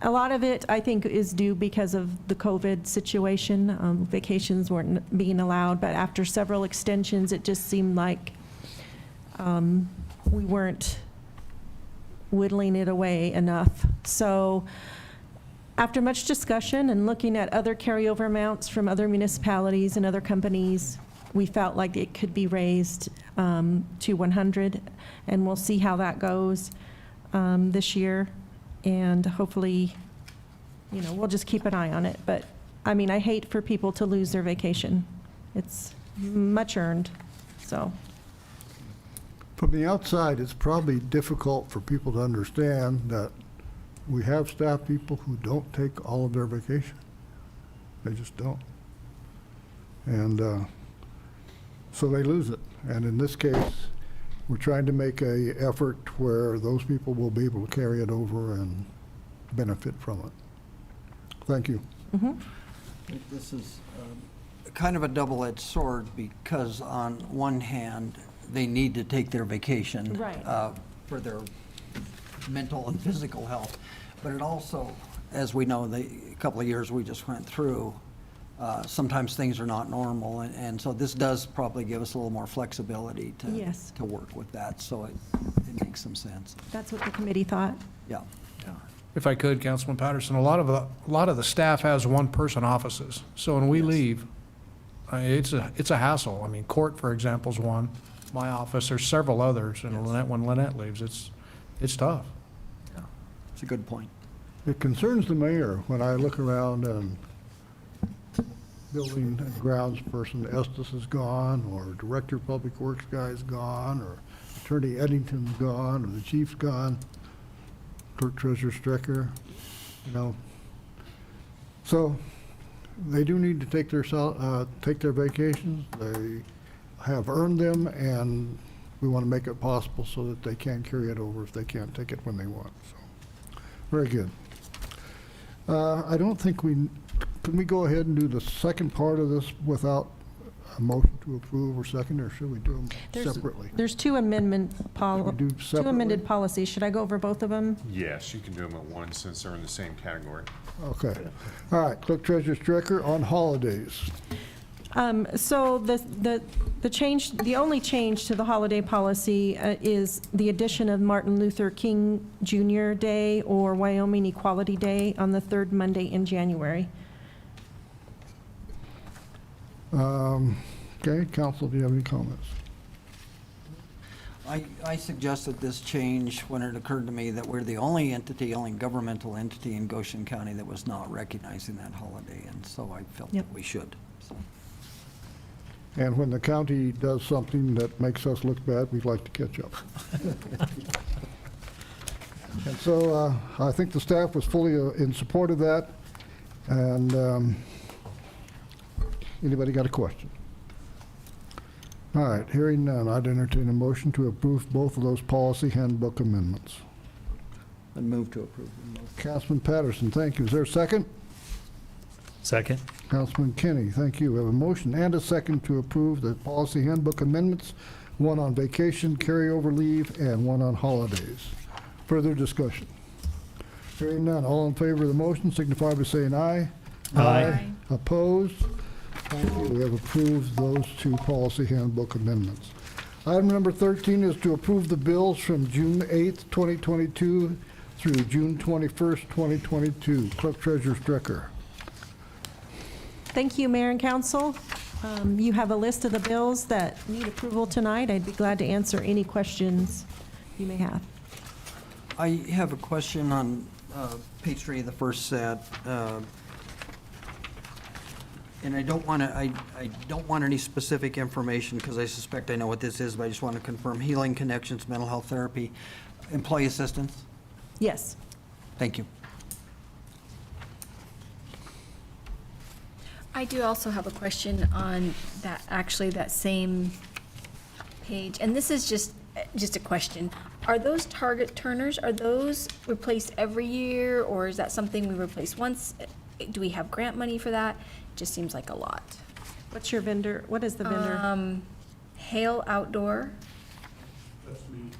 A lot of it, I think, is due because of the COVID situation. Vacations weren't being allowed, but after several extensions, it just seemed like we weren't whittling it away enough. So after much discussion and looking at other carryover amounts from other municipalities and other companies, we felt like it could be raised to 100, and we'll see how that goes this year. And hopefully, we'll just keep an eye on it. But, I mean, I hate for people to lose their vacation. It's much earned, so. From the outside, it's probably difficult for people to understand that we have staff people who don't take all of their vacation. They just don't. And so they lose it. And in this case, we're trying to make a effort where those people will be able to carry it over and benefit from it. Thank you. This is kind of a double-edged sword, because on one hand, they need to take their vacation Right. For their mental and physical health. But it also, as we know, a couple of years we just went through, sometimes things are not normal. And so this does probably give us a little more flexibility Yes. to work with that. So it makes some sense. That's what the committee thought. Yeah. If I could, Councilman Patterson, a lot of the staff has one-person offices. So when we leave, it's a hassle. I mean, court, for example, is one. My office, there's several others, and when Lynette leaves, it's tough. It's a good point. It concerns the mayor when I look around and building and grounds person Estes is gone, or Director of Public Works guy is gone, or Attorney Eddington's gone, or the chief's gone, Clerk Treasurer Strecker, you know. So they do need to take their vacations. They have earned them, and we want to make it possible so that they can carry it over if they can't take it when they want. So, very good. I don't think can we go ahead and do the second part of this without a motion to approve or second, or should we do them separately? There's two amended Should we do separately? policies. Should I go over both of them? Yes, you can do them at once since they're in the same category. Okay. All right, Clerk Treasurer Strecker on holidays. So the change, the only change to the holiday policy is the addition of Martin Luther King Jr. Day or Wyoming Equality Day on the third Monday in January. Okay, council, do you have any comments? I suggested this change when it occurred to me that we're the only governmental entity in Goshen County that was not recognizing that holiday, and so I felt that we should. So. And when the county does something that makes us look bad, we'd like to catch up. And so I think the staff was fully in support of that. And anybody got a question? All right, hearing none, I'd entertain a motion to approve both of those policy handbook amendments. I'd move to approve. Councilman Patterson, thank you. Is there a second? Second. Councilman Kenny, thank you. We have a motion and a second to approve the policy handbook amendments, one on vacation, carryover leave, and one on holidays. Further discussion? Hearing none, all in favor of the motion signify by saying aye. Aye. Opposed? Thank you. We have approved those two policy handbook amendments. Item number 13 is to approve the bills from June 8th, 2022 through June 21st, 2022. Clerk Treasurer Strecker. Thank you, Mayor and Council. You have a list of the bills that need approval tonight. I'd be glad to answer any questions you may have. I have a question on page 3 of the first set. And I don't want any specific information because I suspect I know what this is, but I just want to confirm Healing Connections, mental health therapy, employee assistance. Yes. Thank you. I do also have a question on that, actually, that same page, and this is just a question. Are those target turners, are those replaced every year, or is that something we replace once? Do we have grant money for that? It just seems like a lot. What's your vendor? What is the vendor? Hale Outdoor. That's me.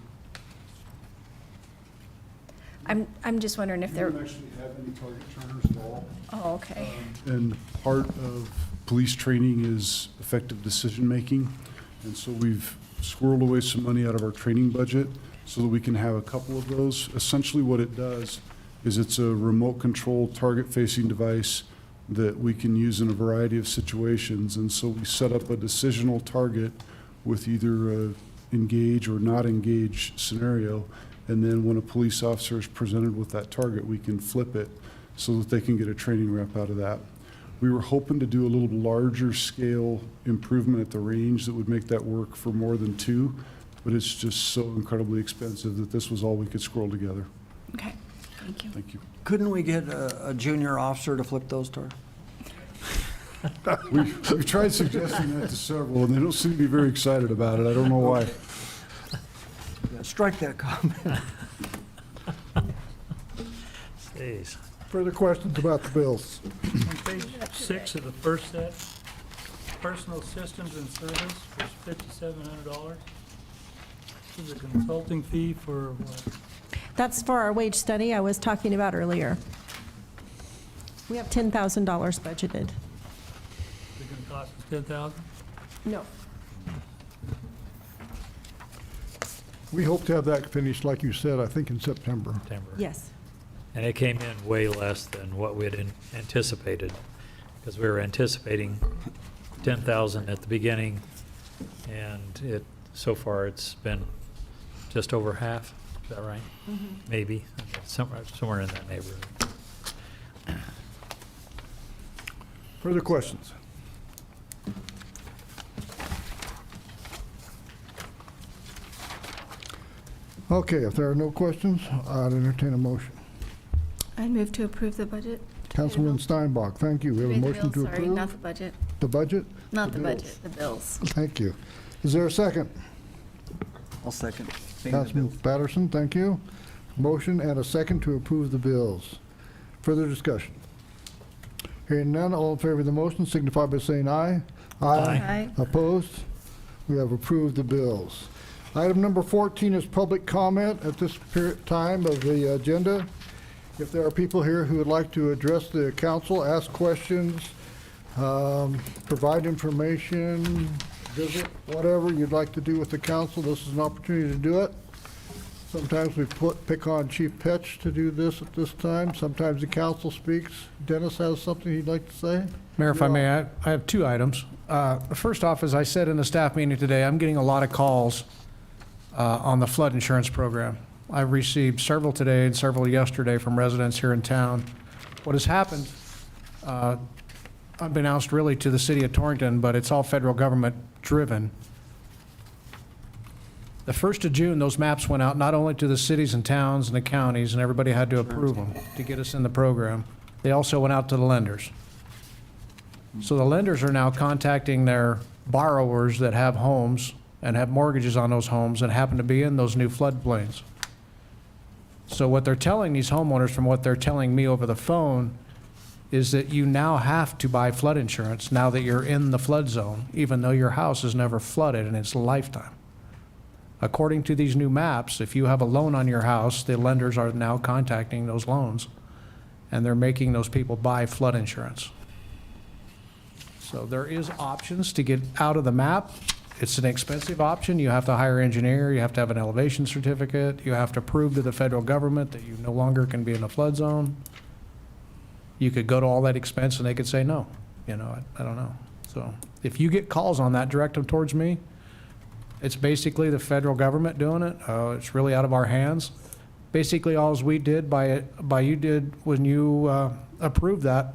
I'm just wondering if We they're, don't actually have any target turners at all. oh, okay. And part of police training is effective decision-making. And so we've squirreled away some money out of our training budget so that we can have a couple of those. Essentially what it does is it's a remote-controlled target-facing device that we can use in a variety of situations. And so we set up a decisional target with either a engage or not engage scenario. And then when a police officer is presented with that target, we can flip it so that they can get a training rep out of that. We were hoping to do a little larger scale improvement at the range that would make that work for more than two, but it's just so incredibly expensive that this was all we could scroll together. Okay, thank you. Thank you. Couldn't we get a junior officer to flip those, Tor? We've tried suggesting that to several, and they don't seem to be very excited about it. I don't know why. Yeah, strike that comment. Jeez. Further questions about the bills? On page 6 of the first set, personal systems and service was $5,700. This is a consulting fee for what? That's for our wage study I was talking about earlier. We have $10,000 budgeted. Is it going to cost us $10,000? No. We hope to have that finished, like you said, I think in September. September. Yes. And it came in way less than what we had anticipated, because we were anticipating 10,000 at the beginning, and so far it's been just over half. Is that right? Maybe, somewhere in that neighborhood. Further questions? Okay, if there are no questions, I'd entertain a motion. I move to approve the budget. Councilman Steinbach, thank you. We have a Pay the motion to bills, sorry, not approve. the budget. The budget? Not the bills. budget, the bills. Thank you. Is there a second? I'll second. Councilman Patterson, thank you. Motion and a second to approve the bills. Further discussion? Hearing none, all in favor of the motion signify by saying aye. Aye. Opposed? We have approved the bills. Item number 14 is public comment at this time of the agenda. If there are people here who would like to address the council, ask questions, provide information, visit, whatever you'd like to do with the council, this is an opportunity to do it. Sometimes we pick on Chief Petch to do this at this time. Sometimes the council speaks. Dennis has something he'd like to say? Mayor, if I may, I have two items. First off, as I said in the staff meeting today, I'm getting a lot of calls on the flood insurance program. I've received several today and several yesterday from residents here in town. What has happened, unbeknownst really to the city of Torrington, but it's all federal government driven. The 1st of June, those maps went out not only to the cities and towns and the counties, and everybody had to approve them to get us in the program. They also went out to the lenders. So the lenders are now contacting their borrowers that have homes and have mortgages on those homes and happen to be in those new floodplains. So what they're telling these homeowners, from what they're telling me over the phone, is that you now have to buy flood insurance now that you're in the flood zone, even though your house has never flooded in its lifetime. According to these new maps, if you have a loan on your house, the lenders are now contacting those loans, and they're making those people buy flood insurance. So there is options to get out of the map. It's an expensive option. You have to hire an engineer, you have to have an elevation certificate, you have to prove to the federal government that you no longer can be in a flood zone. You could go to all that expense and they could say no. You know, I don't know. So if you get calls on that, direct them towards me. It's basically the federal government doing it. It's really out of our hands. Basically, all we did by you did when you approved that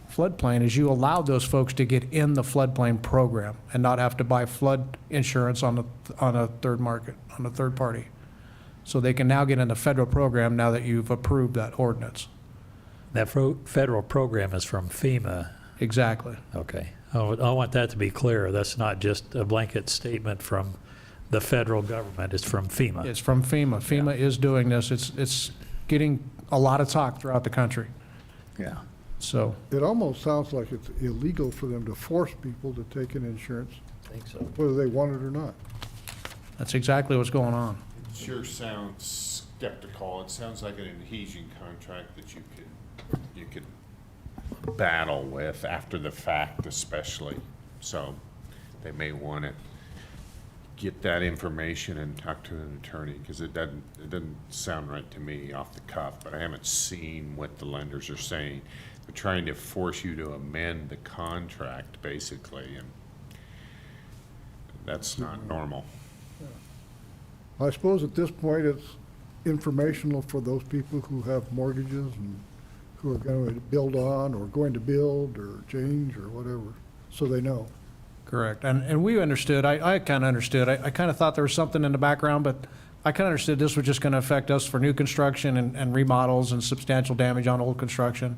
floodplain is you allowed those folks to get in the floodplain program and not have to buy flood insurance on a third market, on a third party. So they can now get in the federal program now that you've approved that ordinance. That federal program is from FEMA. Exactly. Okay. I want that to be clear. That's not just a blanket statement from the federal government. It's from FEMA. It's from FEMA. FEMA is doing this. It's getting a lot of talk throughout the country. Yeah. So It almost sounds like it's illegal for them to force people to take an insurance, I think so. whether they want it or not. that's exactly what's going on. It sure sounds skeptical. It sounds like an adhesion contract that you could battle with after the fact especially. So they may want to get that information and talk to an attorney, because it doesn't sound right to me off the cuff, but I haven't seen what the lenders are saying. They're trying to force you to amend the contract basically, and that's not normal. I suppose at this point, it's informational for those people who have mortgages and who are going to build on, or going to build, or change, or whatever, so they know. Correct. And we understood, I kind of understood. I kind of thought there was something in the background, but I kind of understood this was just going to affect us for new construction and remodels and substantial damage on old construction.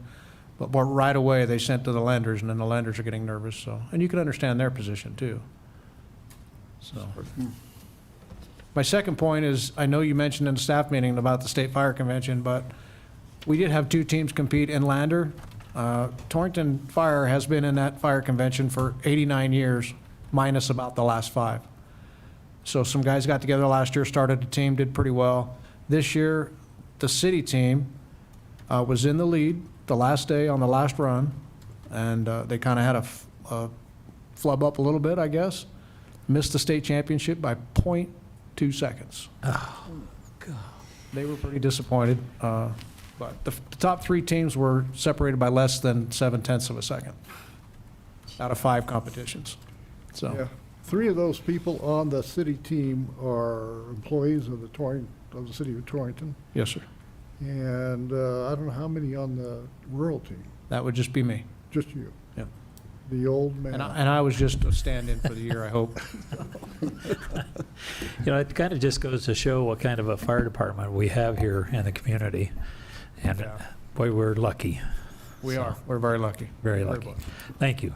But right away, they sent to the lenders, and then the lenders are getting nervous, so. And you can understand their position, too. So. My second point is, I know you mentioned in the staff meeting about the State Fire Convention, but we did have 2 teams compete in Lander. Torrington Fire has been in that fire convention for 89 years, minus about the last 5. So some guys got together last year, started a team, did pretty well. This year, the city team was in the lead the last day on the last run, and they kind of had a flub up a little bit, I guess. Missed the state championship by 0.2 seconds. Oh, God. They were pretty disappointed. But the top 3 teams were separated by less than 0.7 of a second out of 5 competitions. So. Yeah. 3 of those people on the city team are employees of the city of Torrington. Yes, sir. And I don't know how many on the rural team. That would just be me. Just you. Yeah. The old man. And I was just a stand-in for the year, I hope. You know, it kind of just goes to show what kind of a fire department we have here in the community. And boy, we're lucky. We are. We're very lucky. Very lucky. Thank you.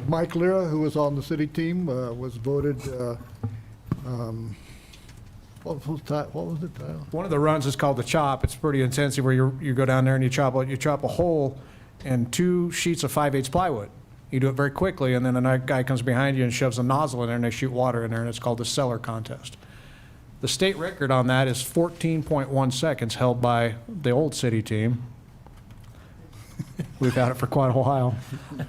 Mike Lira, who was on the city team, was voted, what was the title? One of the runs is called the chop. It's pretty intensive where you go down there and you chop a hole in 2 sheets of 5/8 plywood. You do it very quickly, and then another guy comes behind you and shoves a nozzle in there, and they shoot water in there, and it's called the cellar contest. The state record on that is 14.1 seconds, held by the old city team. We've had it for quite a while.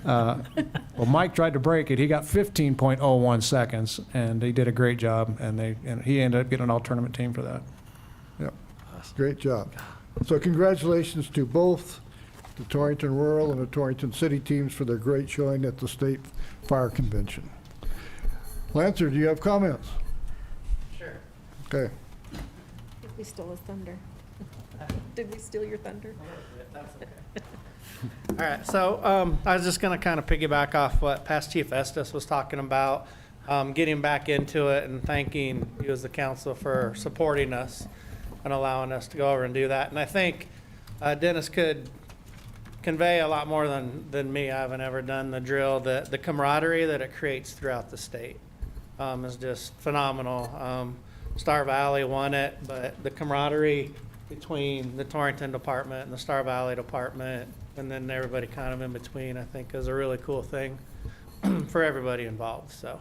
Well, Mike tried to break it. He got 15.01 seconds, and he did a great job, and he ended up getting an all-tournament team for that. Yep. Great job. So congratulations to both the Torrington Rural and the Torrington City teams for their great showing at the State Fire Convention. Lancer, do you have comments? Sure. Okay. We stole his thunder. Did we steal your thunder? All right, so I was just going to kind of piggyback off what past Chief Estes was talking about, getting back into it and thanking you as the council for supporting us and allowing us to go over and do that. And I think Dennis could convey a lot more than me. I haven't ever done the drill. The camaraderie that it creates throughout the state is just phenomenal. Star Valley won it, but the camaraderie between the Torrington department and the Star Valley department, and then everybody kind of in between, I think is a really cool thing for everybody involved. So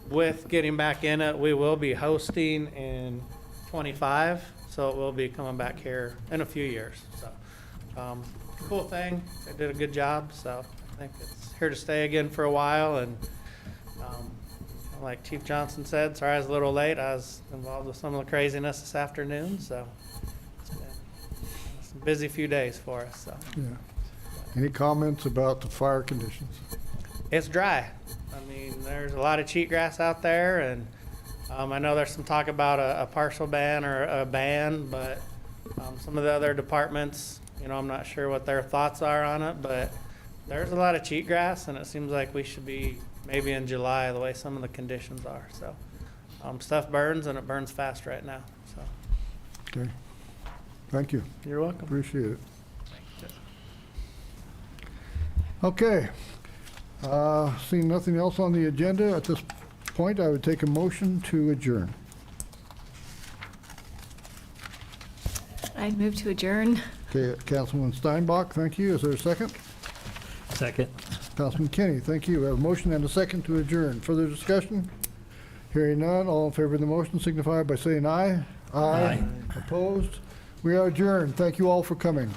with getting back in it, we will be hosting in 25, so it will be coming back here in a few years. So cool thing. They did a good job, so I think it's here to stay again for a while. And like Chief Johnson said, sorry I was a little late. I was involved with some of the craziness this afternoon, so it's been a busy few days for us. So. Yeah. Any comments about the fire conditions? It's dry. I mean, there's a lot of cheatgrass out there, and I know there's some talk about a partial ban or a ban, but some of the other departments, you know, I'm not sure what their thoughts are on it, but there's a lot of cheatgrass, and it seems like we should be maybe in July the way some of the conditions are. So stuff burns, and it burns fast right now. So. Okay. Thank you. You're welcome. Appreciate it. Okay. Seeing nothing else on the agenda at this point, I would take a motion to adjourn. I move to adjourn. Okay, Councilman Steinbach, thank you. Is there a second? Second. Councilman Kenny, thank you. We have a motion and a second to adjourn. Further discussion? Hearing none, all in favor of the motion signify by saying aye. Aye. Opposed? We are adjourned. Thank you all for coming.